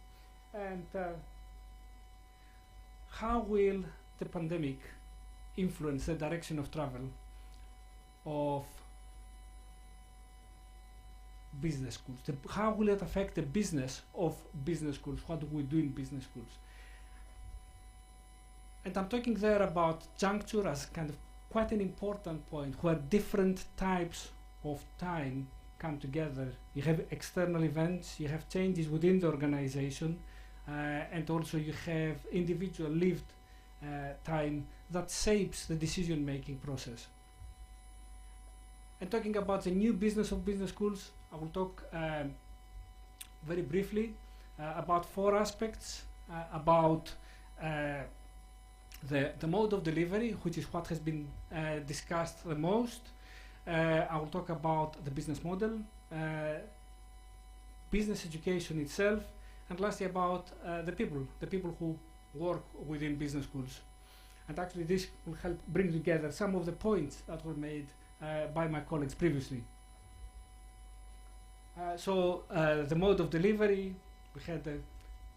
And how will the pandemic influence the direction of travel of business schools? How will it affect the business of business schools? What do we do in business schools? And I'm talking there about juncture as kind of quite an important point, where different types of time come together. You have external events, you have changes within the organization, and also you have individual lived time that shapes the decision-making process. And talking about the new business of business schools, I will talk very briefly about 4 aspects, about the mode of delivery, which is what has been discussed the most. I will talk about the business model, business education itself, and lastly about the people who work within business schools. And actually this will help bring together some of the points that were made by my colleagues previously. So the mode of delivery, we had the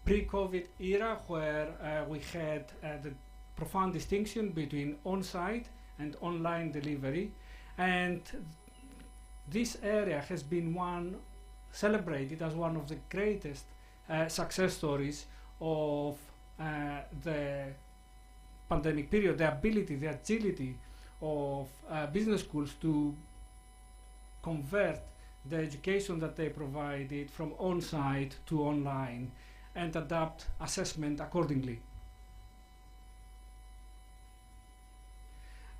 pre-COVID era where we had the profound distinction between on-site and online delivery, and this area has been celebrated as one of the greatest success stories of the pandemic period, the ability, the agility of business schools to convert the education that they provided from on-site to online and adapt assessment accordingly.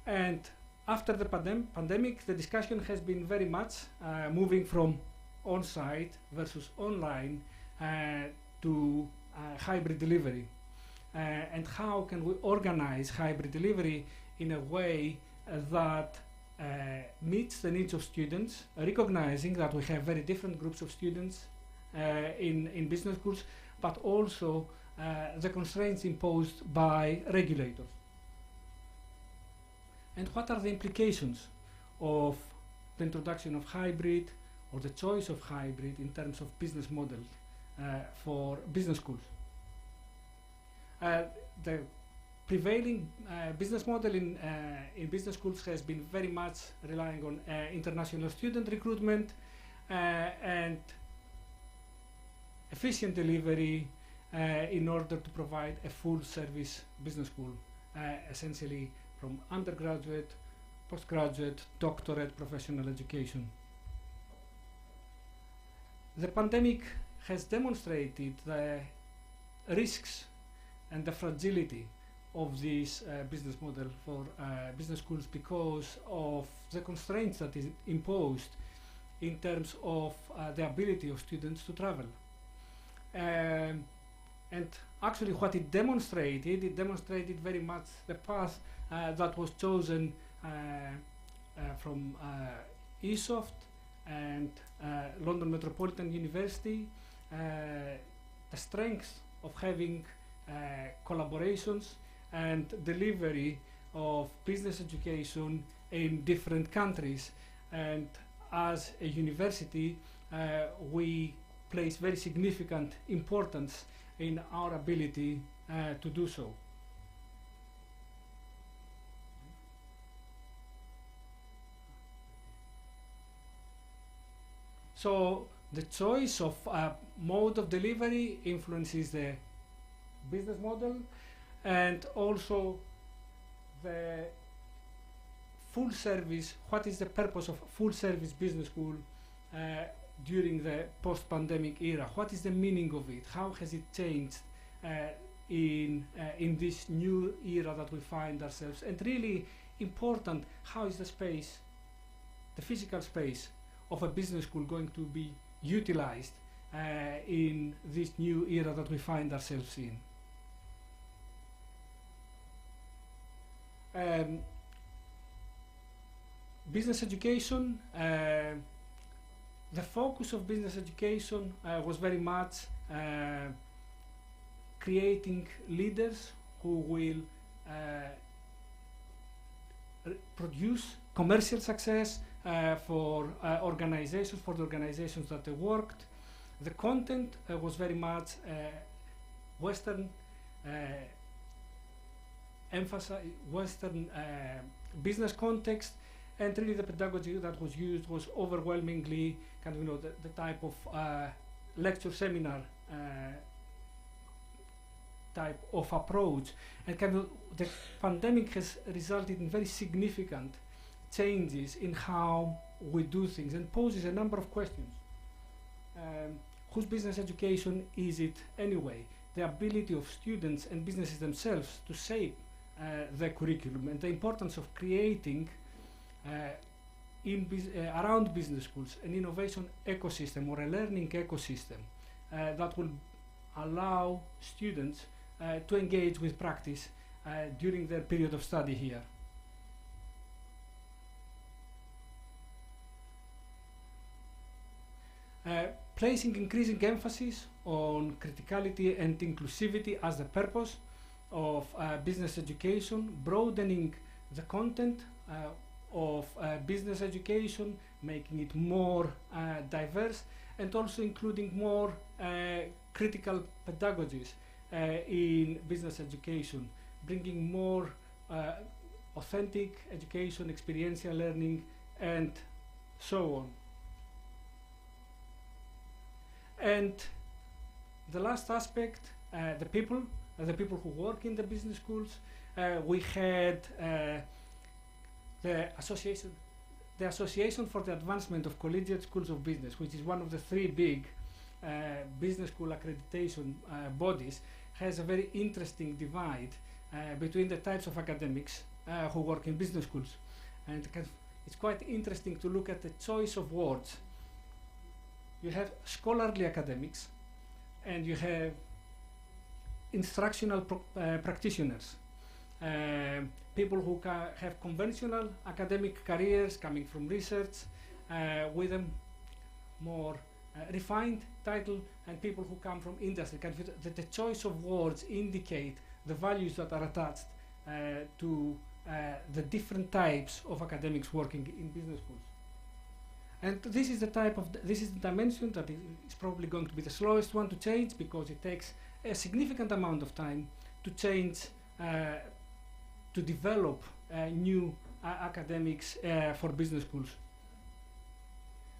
And after the pandemic, the discussion has been very much moving from on-site versus online to hybrid delivery. And how can we organize hybrid delivery in a way that meets the needs of students, recognizing that we have very different groups of students in business schools, but also the constraints imposed by regulators. And what are the implications of the introduction of hybrid or the choice of hybrid in terms of business model for business schools? The prevailing business model in business schools has been very much relying on international student recruitment and efficient delivery in order to provide a full service business school, essentially from undergraduate, postgraduate, doctorate, professional education. The pandemic has demonstrated the risks and the fragility of this business model for business schools because of the constraints that is imposed in terms of the ability of students to travel. And actually what it demonstrated very much the path that was chosen from ESOFT and London Metropolitan University, the strength of having collaborations and delivery of business education in different countries. And as a university, we place very significant importance in our ability to do so. So the choice of mode of delivery influences the business model and also the full service. What is the purpose of full service business school during the post-pandemic era? What is the meaning of it? How has it changed in this new era that we find ourselves? And really important, how is the space, the physical space of a business school going to be utilized in this new era that we find ourselves in? Business education, the focus of business education was very much creating leaders who will produce commercial success for organizations, for the organizations that they worked. The content was very much Western Western business context, and really the pedagogy that was used was overwhelmingly kind of, the type of lecture seminar type of approach. And kind of the pandemic has resulted in very significant changes in how we do things and poses a number of questions. Whose business education is it anyway? The ability of students and businesses themselves to shape the curriculum and the importance of creating around business schools an innovation ecosystem or a learning ecosystem that will allow students to engage with practice during their period of study here. Placing increasing emphasis on criticality and inclusivity as the purpose of business education, broadening the content of business education, making it more diverse, and also including more critical pedagogies in business education, bringing more authentic education, experiential learning, and so on. And the last aspect, the people who work in the business schools. We had the Association for the Advancement of Collegiate Schools of Business, which is one of the three big business school accreditation bodies, has a very interesting divide between the types of academics who work in business schools. And it's quite interesting to look at the choice of words. You have scholarly academics, and you have instructional practitioners, people who have conventional academic careers coming from research with a more refined title, and people who come from industry. The choice of words indicate the values that are attached to the different types of academics working in business schools. And this is the dimension that is probably going to be the slowest one to change, because it takes a significant amount of time to change, to develop new academics for business schools.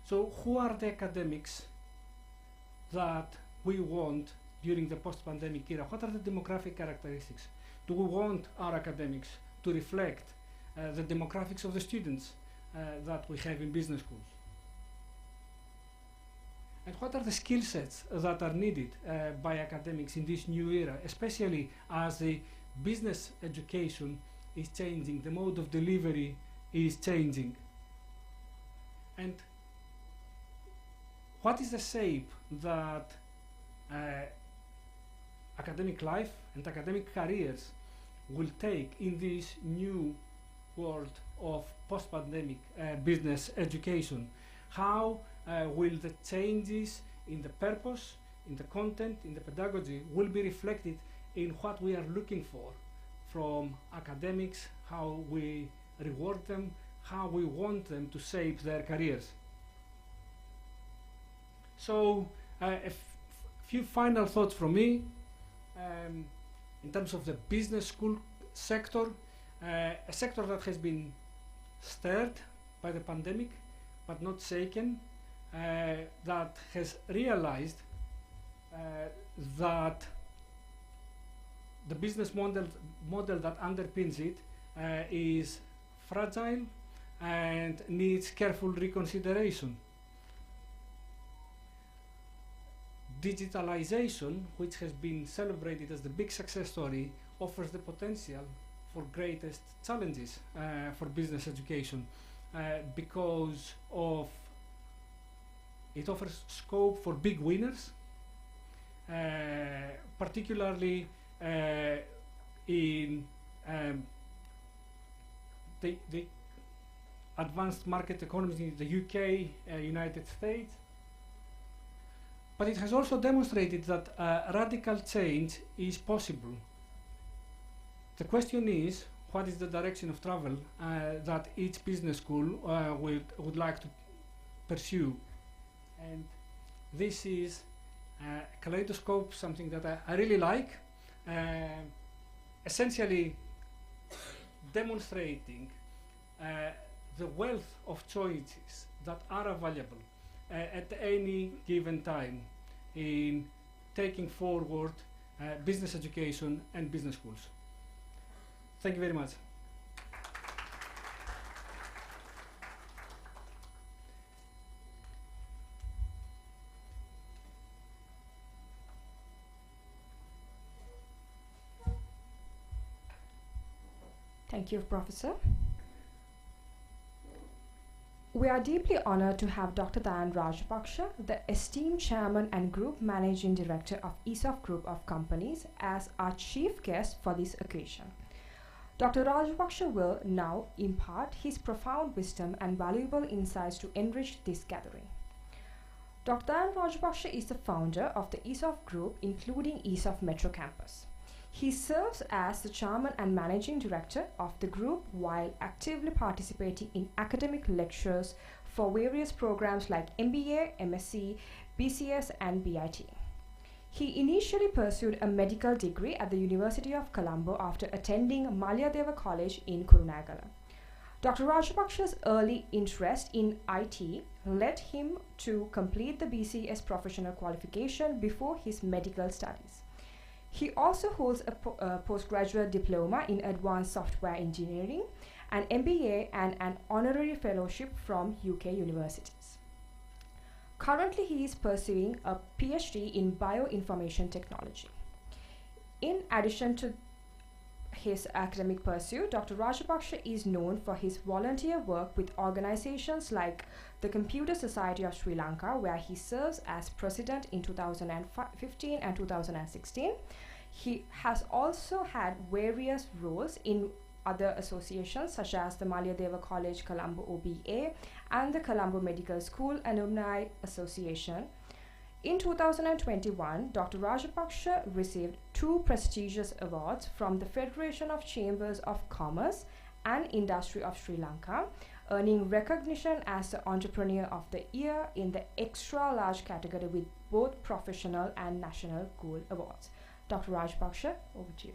So who are the academics that we want during the post-pandemic era? What are the demographic characteristics? Do we want our academics to reflect the demographics of the students that we have in business schools? And what are the skill sets that are needed by academics in this new era, especially as the business education is changing, the mode of delivery is changing? And what is the shape that academic life and academic careers will take in this new world of post-pandemic business education? How will the changes in the purpose, in the content, in the pedagogy will be reflected in what we are looking for from academics, how we reward them, how we want them to shape their careers? So a few final thoughts from me in terms of the business school sector, a sector that has been stirred by the pandemic but not shaken, that has realized that the business model that underpins it is fragile and needs careful reconsideration. Digitalization, which has been celebrated as the big success story, offers the potential for greatest challenges for business education because of it offers scope for big winners, particularly in the advanced market economies in the UK, United States. But it has also demonstrated that radical change is possible. The question is, what is the direction of travel that each business school would like to pursue? And this is a kaleidoscope, something that I really like, essentially demonstrating the wealth of choices that are available at any given time in taking forward business education and business schools. Thank you very much. Thank you, Professor. We are deeply honored to have Dr. Dayan Rajapaksa, the esteemed Chairman and Group Managing Director of ESOFT Group of Companies, as our chief guest for this occasion. Dr. Rajapaksa will now impart his profound wisdom and valuable insights to enrich this gathering. Dr. Dayan Rajapaksa is the founder of the ESOFT Group, including ESOFT Metro Campus. He serves as the Chairman and Managing Director of the group while actively participating in academic lectures for various programs like MBA, MSc, BCS, and BIT. He initially pursued a medical degree at the University of Colombo after attending Malyadeva College in Kurunegala. Dr. Rajapaksa's early interest in IT led him to complete the BCS professional qualification before his medical studies. He also holds a postgraduate diploma in advanced software engineering, an MBA, and an honorary fellowship from UK universities. Currently, he is pursuing a PhD in bioinformation technology. In addition to his academic pursuit, Dr. Rajapaksa is known for his volunteer work with organizations like the Computer Society of Sri Lanka, where he serves as president in 2015 and 2016. He has also had various roles in other associations such as the Malyadeva College Colombo OBA and the Colombo Medical School Alumni Association. In 2021, Dr. Rajapaksa received 2 prestigious awards from the Federation of Chambers of Commerce and Industry of Sri Lanka, earning recognition as the Entrepreneur of the Year in the extra large category with both professional and national gold awards. Dr. Rajapaksa, over to you.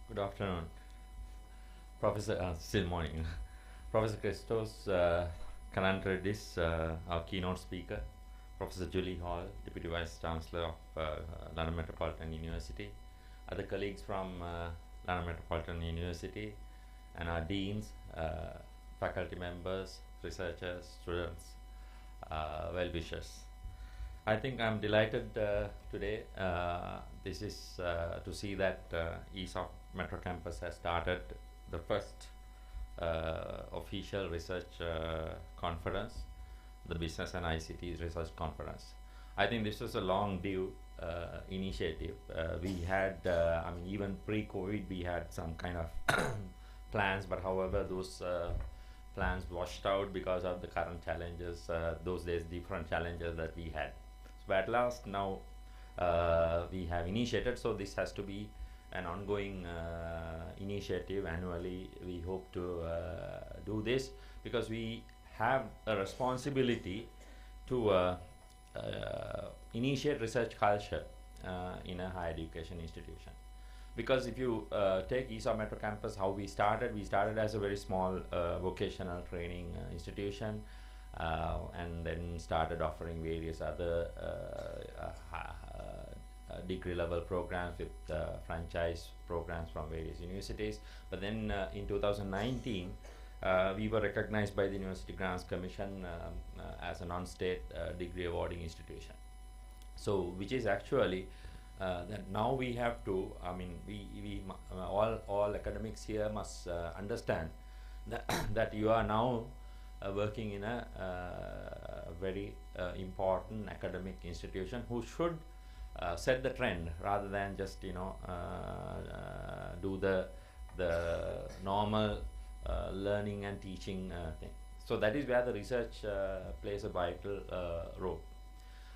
Good afternoon, Professor. Still morning. Professor Christos Kanantredis, our keynote speaker. Professor Julie Hall, Deputy Vice Chancellor of London Metropolitan University. Other colleagues from London Metropolitan University, and our deans, faculty members, researchers, students, well-wishers. I think I'm delighted today. This is to see that ESOFT Metro Campus has started the first official research conference, the Business and ICT Research Conference. I think this was a long due initiative. We had, I mean, even pre-COVID, we had some kind of plans, but however, those plans washed out because of the current challenges, those days different challenges that we had. So at last now we have initiated, so this has to be an ongoing initiative. Annually we hope to do this because we have a responsibility to initiate research culture in a higher education institution. Because if you take ESOFT Metro Campus, how we started as a very small vocational training institution, and then started offering various other degree level programs with franchise programs from various universities. But then in 2019 we were recognized by the University Grants Commission as a non-state degree awarding institution. So which is actually that now we have to, I mean, we all academics here must understand that that you are now working in a very important academic institution who should set the trend rather than just, you know, do the normal learning and teaching thing. So that is where the research plays a vital role.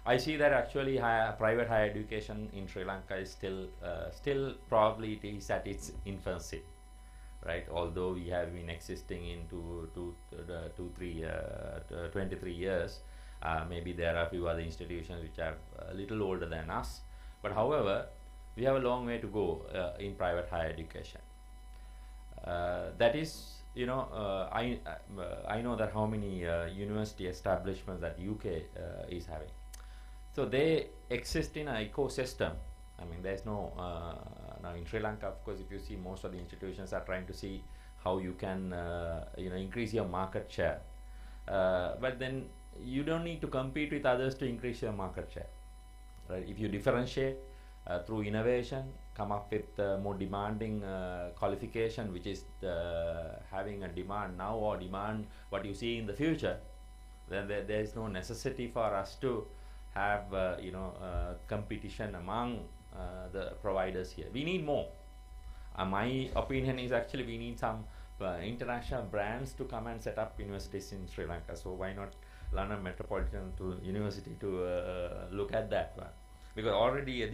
I see that actually private higher education in Sri Lanka is still probably it is at its infancy, right? Although we have been existing in 23 years, maybe there are a few other institutions which are a little older than us. But however, we have a long way to go in private higher education. That is, you know, I know that how many university establishments that UK is having. So they exist in an ecosystem. I mean, there's no now in Sri Lanka, of course, if you see most of the institutions are trying to see how you can increase your market share. But then you don't need to compete with others to increase your market share, right? If you differentiate through innovation, come up with more demanding qualification, which is having a demand now or demand what you see in the future, then there is no necessity for us to have competition among the providers here. We need more. My opinion is actually we need some international brands to come and set up universities in Sri Lanka. So why not London Metropolitan University to look at that one? Because already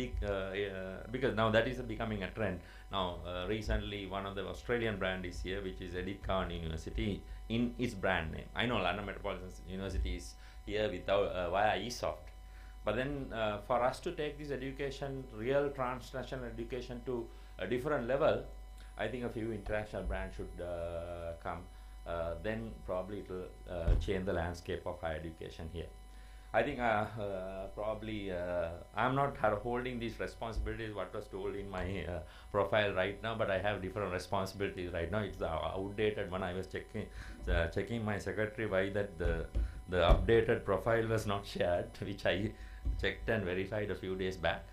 because now that is becoming a trend. Now recently one of the Australian brand is here, which is Edith Cowan University in its brand name. I know London Metropolitan University is here without via ESOFT. But then for us to take this education, real transnational education to a different level, I think a few international brands should come. Then probably it will change the landscape of higher education here. I think probably I'm not holding these responsibilities what was told in my profile right now, but I have different responsibilities right now. It's the outdated one. I was checking my secretary why that the updated profile was not shared, which I checked and verified a few days back.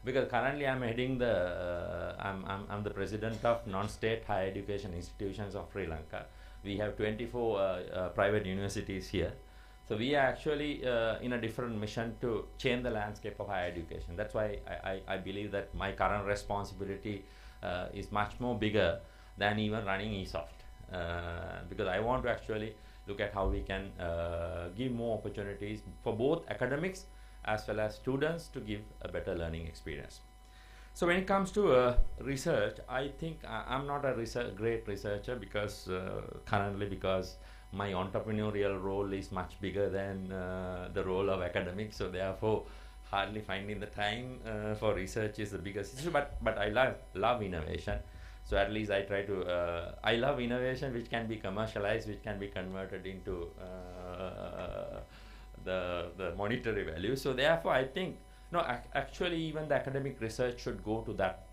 Because currently I'm heading the I'm the president of non-state higher education institutions of Sri Lanka. We have 24 private universities here. So we are actually in a different mission to change the landscape of higher education. That's why I believe that my current responsibility is much more bigger than even running ESOFT. Because I want to actually look at how we can give more opportunities for both academics as well as students to give a better learning experience. So when it comes to research, I think I'm not a great researcher because currently my entrepreneurial role is much bigger than the role of academics. So therefore, hardly finding the time for research is the biggest issue. But I love innovation. So at least I try to. I love innovation which can be commercialized, which can be converted into the monetary value. So therefore, I think actually even the academic research should go to that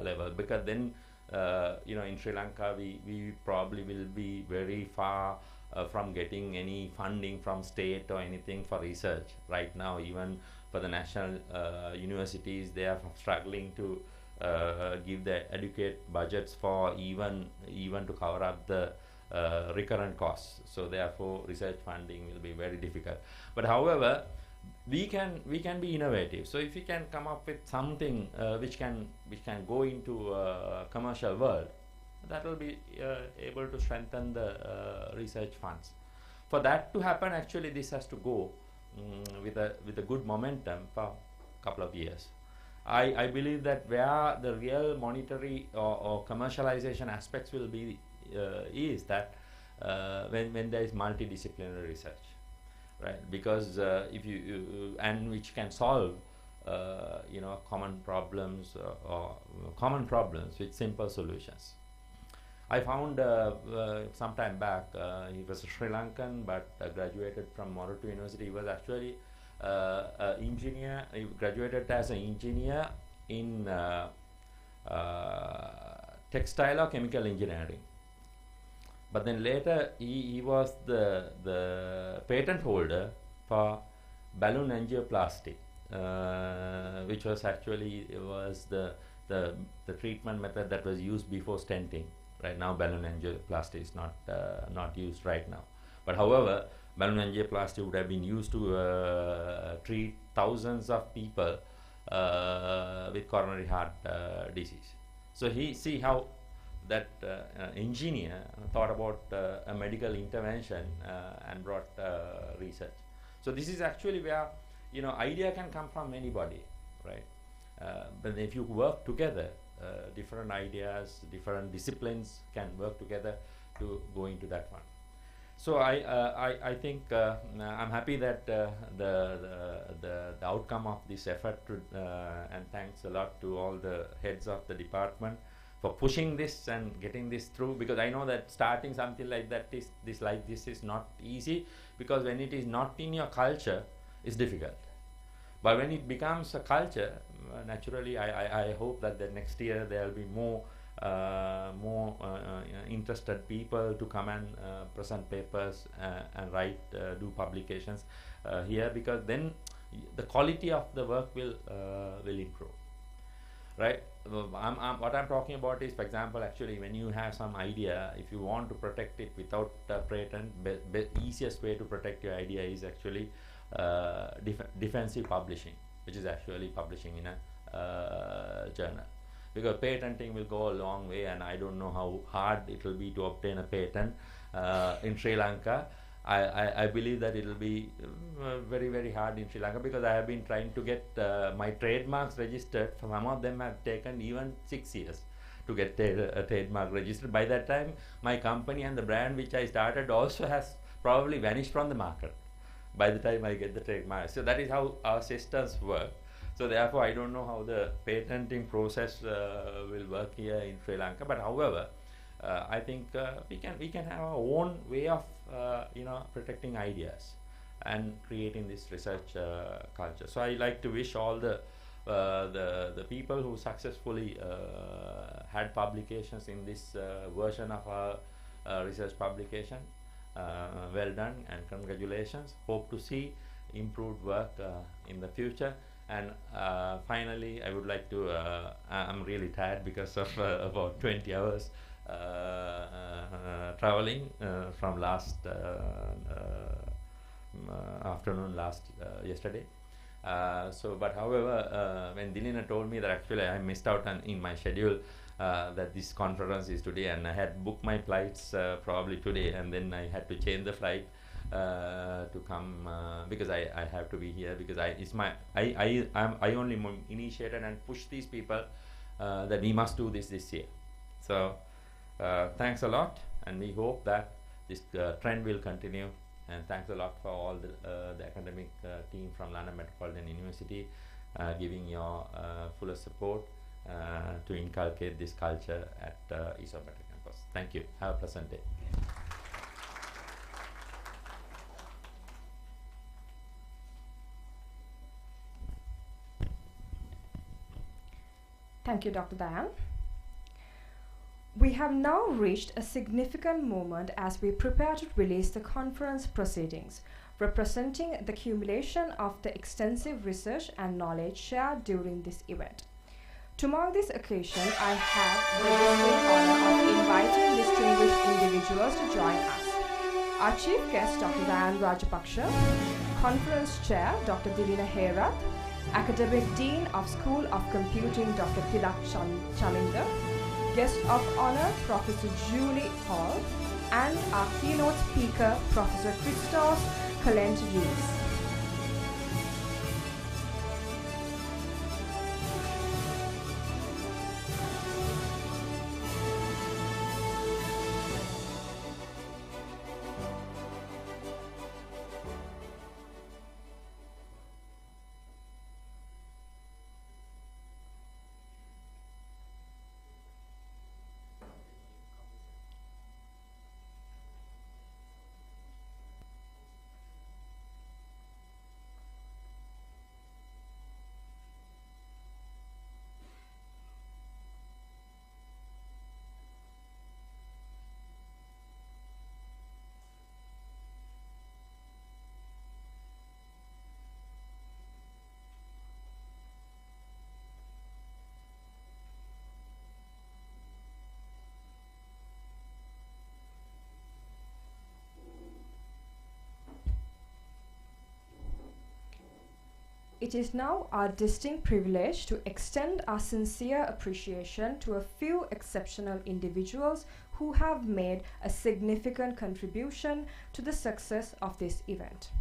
level, because then in Sri Lanka we probably will be very far from getting any funding from state or anything for research right now. Even for the national universities, they are struggling to give the adequate budgets for even to cover up the recurrent costs. So therefore research funding will be very difficult. But however, we can be innovative. So if we can come up with something which can go into a commercial world, that will be able to strengthen the research funds. For that to happen, actually this has to go with a good momentum for a couple of years. I believe that where the real monetary or commercialization aspects will be is that when there is multidisciplinary research, right? Because if you and which can solve common problems with simple solutions. I found some time back, he was a Sri Lankan but graduated from Morato University. He was actually an engineer. He graduated as an engineer in textile or chemical engineering. But then later he was the patent holder for balloon angioplasty, which was actually the treatment method that was used before stenting. Right now, balloon angioplasty is not used right now. But however, balloon angioplasty would have been used to treat thousands of people with coronary heart disease. So see how that engineer thought about a medical intervention and brought research. So this is actually where idea can come from anybody, right? But if you work together, different ideas, different disciplines can work together to go into that one. So I think I'm happy that the outcome of this effort and thanks a lot to all the heads of the department for pushing this and getting this through, because I know that starting something like that is not easy, because when it is not in your culture, it's difficult. But when it becomes a culture, naturally, I hope that the next year there will be more more interested people to come and present papers and write, do publications here, because then the quality of the work will improve, right? What I'm talking about is, for example, actually when you have some idea, if you want to protect it without patent, easiest way to protect your idea is actually defensive publishing, which is actually publishing in a journal. Because patenting will go a long way, and I don't know how hard it will be to obtain a patent in Sri Lanka. I believe that it will be very, very hard in Sri Lanka, because I have been trying to get my trademarks registered. Some of them have taken even 6 years to get a trademark registered. By that time, my company and the brand which I started also has probably vanished from the market by the time I get the trademark. So that is how our systems work. So therefore, I don't know how the patenting process will work here in Sri Lanka. But however, I think we can have our own way of protecting ideas and creating this research culture. So I like to wish all the people who successfully had publications in this version of our research publication. Well done and congratulations. Hope to see improved work in the future. And finally, I would like to, I'm really tired because of about 20 hours traveling from last afternoon, yesterday. But however, when Dilina told me that actually I missed out in my schedule that this conference is today, and I had booked my flights probably today, and then I had to change the flight to come because I have to be here, because I only initiated and pushed these people that we must do this year. So thanks a lot, and we hope that this trend will continue. And thanks a lot for all the academic team from London Metropolitan University giving your fullest support to inculcate this culture at ESOFT campus. Thank you. Have a pleasant day. Thank you, Dr. Dayan. We have now reached a significant moment as we prepare to release the conference proceedings, representing the accumulation of the extensive research and knowledge shared during this event. To mark this occasion, I have the distinct honor of inviting distinguished individuals to join us. Our chief guest, Dr. Dayan Rajapaksha, Conference Chair, Dr. Dilina Herath, Academic Dean of School of Computing, Dr. Tilak Chaminda, Guest of Honor, Professor Julie Hall, and our keynote speaker, Professor Christos Kalentidis. It is now our distinct privilege to extend our sincere appreciation to a few exceptional individuals who have made a significant contribution to the success of this event.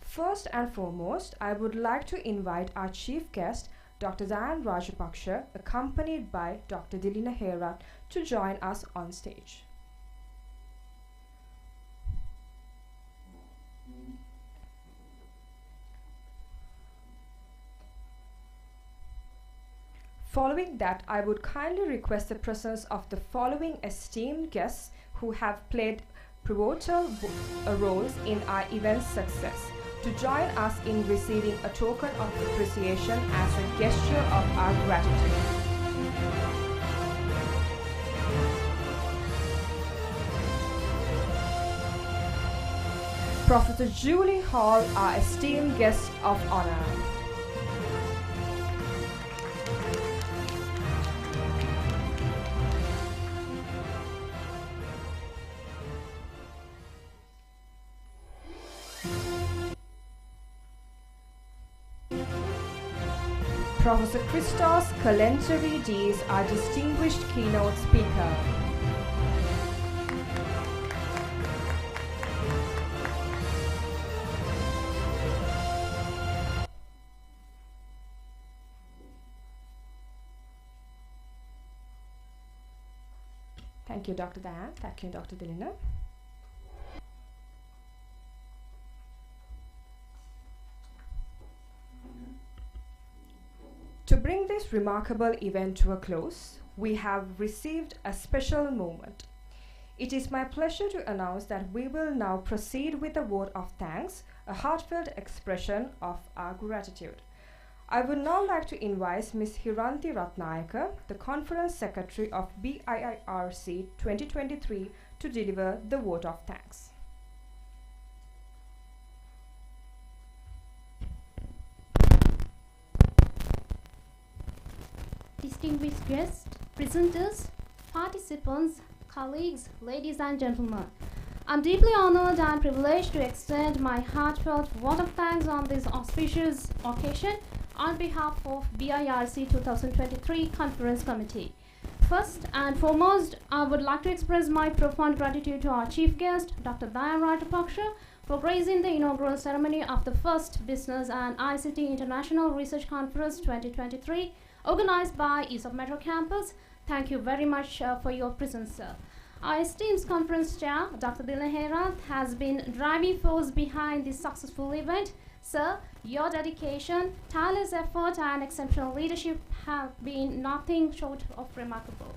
First and foremost, I would like to invite our chief guest, Dr. Dayan Rajapaksha, accompanied by Dr. Dilina Herath, to join us on stage. Following that, I would kindly request the presence of the following esteemed guests who have played pivotal roles in our event's success, to join us in receiving a token of appreciation as a gesture of our gratitude. Professor Julie Hall, our esteemed guest of honor. Professor Christos Kalenteridis, our distinguished keynote speaker. Thank you, Dr. Diane. Thank you, Dr. Dilina. To bring this remarkable event to a close, we have received a special moment. It is my pleasure to announce that we will now proceed with a vote of thanks, a heartfelt expression of our gratitude. I would now like to invite Ms. Hiranti Ratnayaka, the Conference Secretary of BIIRC 2023, to deliver the vote of thanks. Distinguished guests, presenters, participants, colleagues, ladies and gentlemen, I'm deeply honored and privileged to extend my heartfelt vote of thanks on this auspicious occasion on behalf of BIIRC 2023 Conference Committee. First and foremost, I would like to express my profound gratitude to our chief guest, Dr. Diane Rajapaksa, for gracing the inaugural ceremony of the first Business and ICT International Research Conference 2023, organized by ESOFT Metro Campus. Thank you very much for your presence, sir. Our esteemed conference chair, Dr. Dilna Herath, has been driving force behind this successful event. Sir, your dedication, tireless effort, and exceptional leadership have been nothing short of remarkable.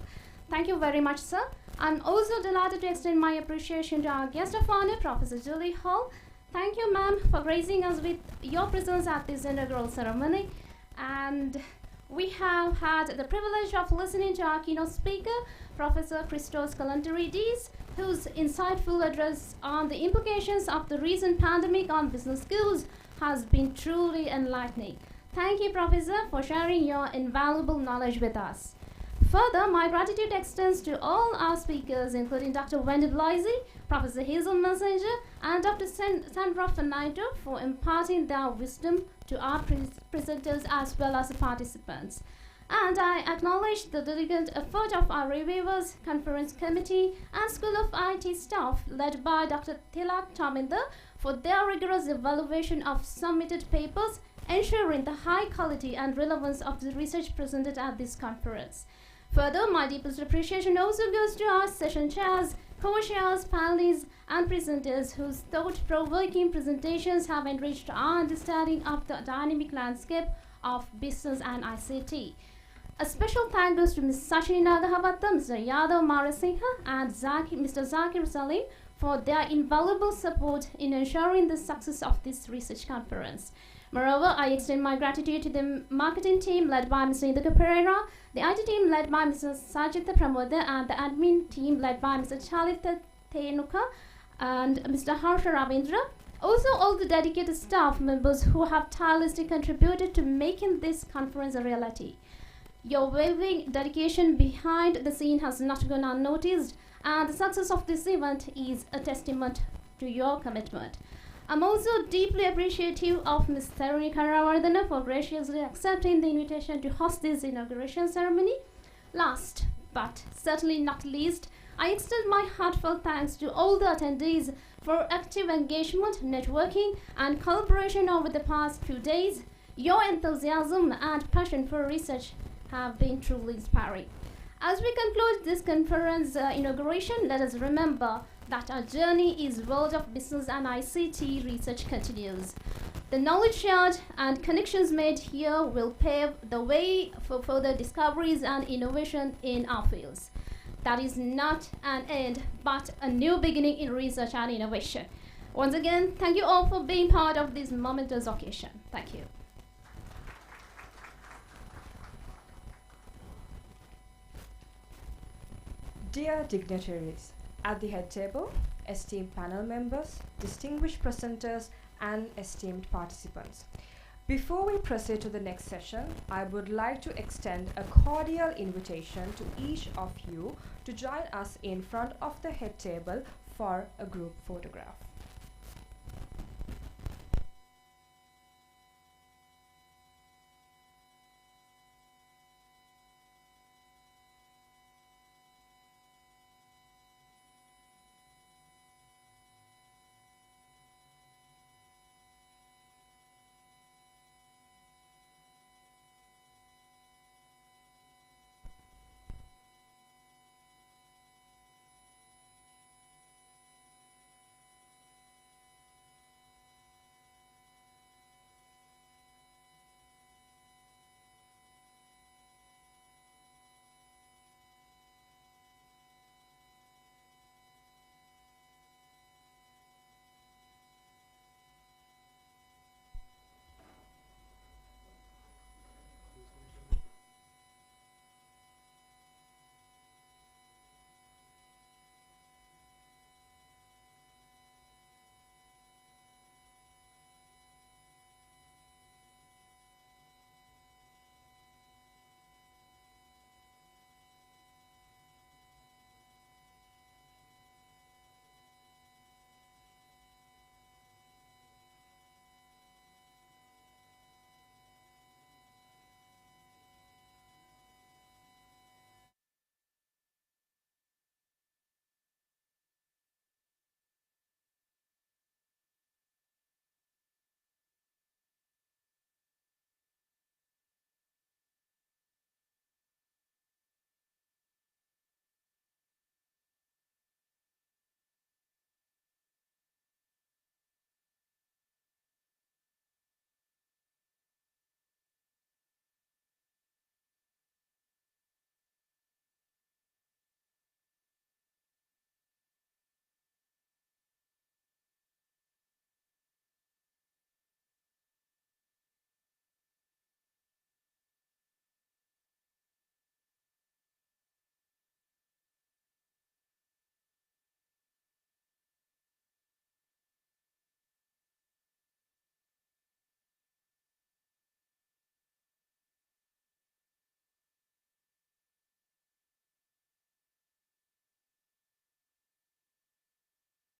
Thank you very much, sir. I'm also delighted to extend my appreciation to our guest of honor, Professor Julie Hall. Thank you, ma'am, for gracing us with your presence at this inaugural ceremony. And we have had the privilege of listening to our keynote speaker, Professor Christos Kalenteridis, whose insightful address on the implications of the recent pandemic on business schools has been truly enlightening. Thank you, Professor, for sharing your invaluable knowledge with us. Further, my gratitude extends to all our speakers, including Dr. Wendy Blasey, Professor Hazel Messenger, and Dr. Sandra Fernando, for imparting their wisdom to our presenters as well as the participants. And I acknowledge the diligent effort of our reviewers, conference committee, and School of IT staff led by Dr. Tilak Taminder for their rigorous evaluation of submitted papers, ensuring the high quality and relevance of the research presented at this conference. Further, my deepest appreciation also goes to our session chairs, co-chairs, panelists, and presenters whose thought-provoking presentations have enriched our understanding of the dynamic landscape of business and ICT. A special thank goes to Ms. Sashini Nagahavatha, Mr. Yadav Marasinghe, and Mr. Zakir Salim for their invaluable support in ensuring the success of this research conference. Moreover, I extend my gratitude to the marketing team led by Mr. Indaka Pereira, the IT team led by Mr. Sajitha Pramoda, and the admin team led by Mr. Chalitha Tenuka and Mr. Harsha Ravindra. Also, all the dedicated staff members who have tirelessly contributed to making this conference a reality. Your unwavering dedication behind the scene has not gone unnoticed, and the success of this event is a testament to your commitment. I'm also deeply appreciative of Ms. Tharuni Karavardhana for graciously accepting the invitation to host this inauguration ceremony. Last, but certainly not least, I extend my heartfelt thanks to all the attendees for active engagement, networking, and collaboration over the past few days. Your enthusiasm and passion for research have been truly inspiring. As we conclude this conference inauguration, let us remember that our journey is world of business and ICT research continues. The knowledge shared and connections made here will pave the way for further discoveries and innovation in our fields. That is not an end, but a new beginning in research and innovation. Once again, thank you all for being part of this momentous occasion. Thank you. Dear dignitaries, at the head table, esteemed panel members, distinguished presenters, and esteemed participants. Before we proceed to the next session, I would like to extend a cordial invitation to each of you to join us in front of the head table for a group photograph.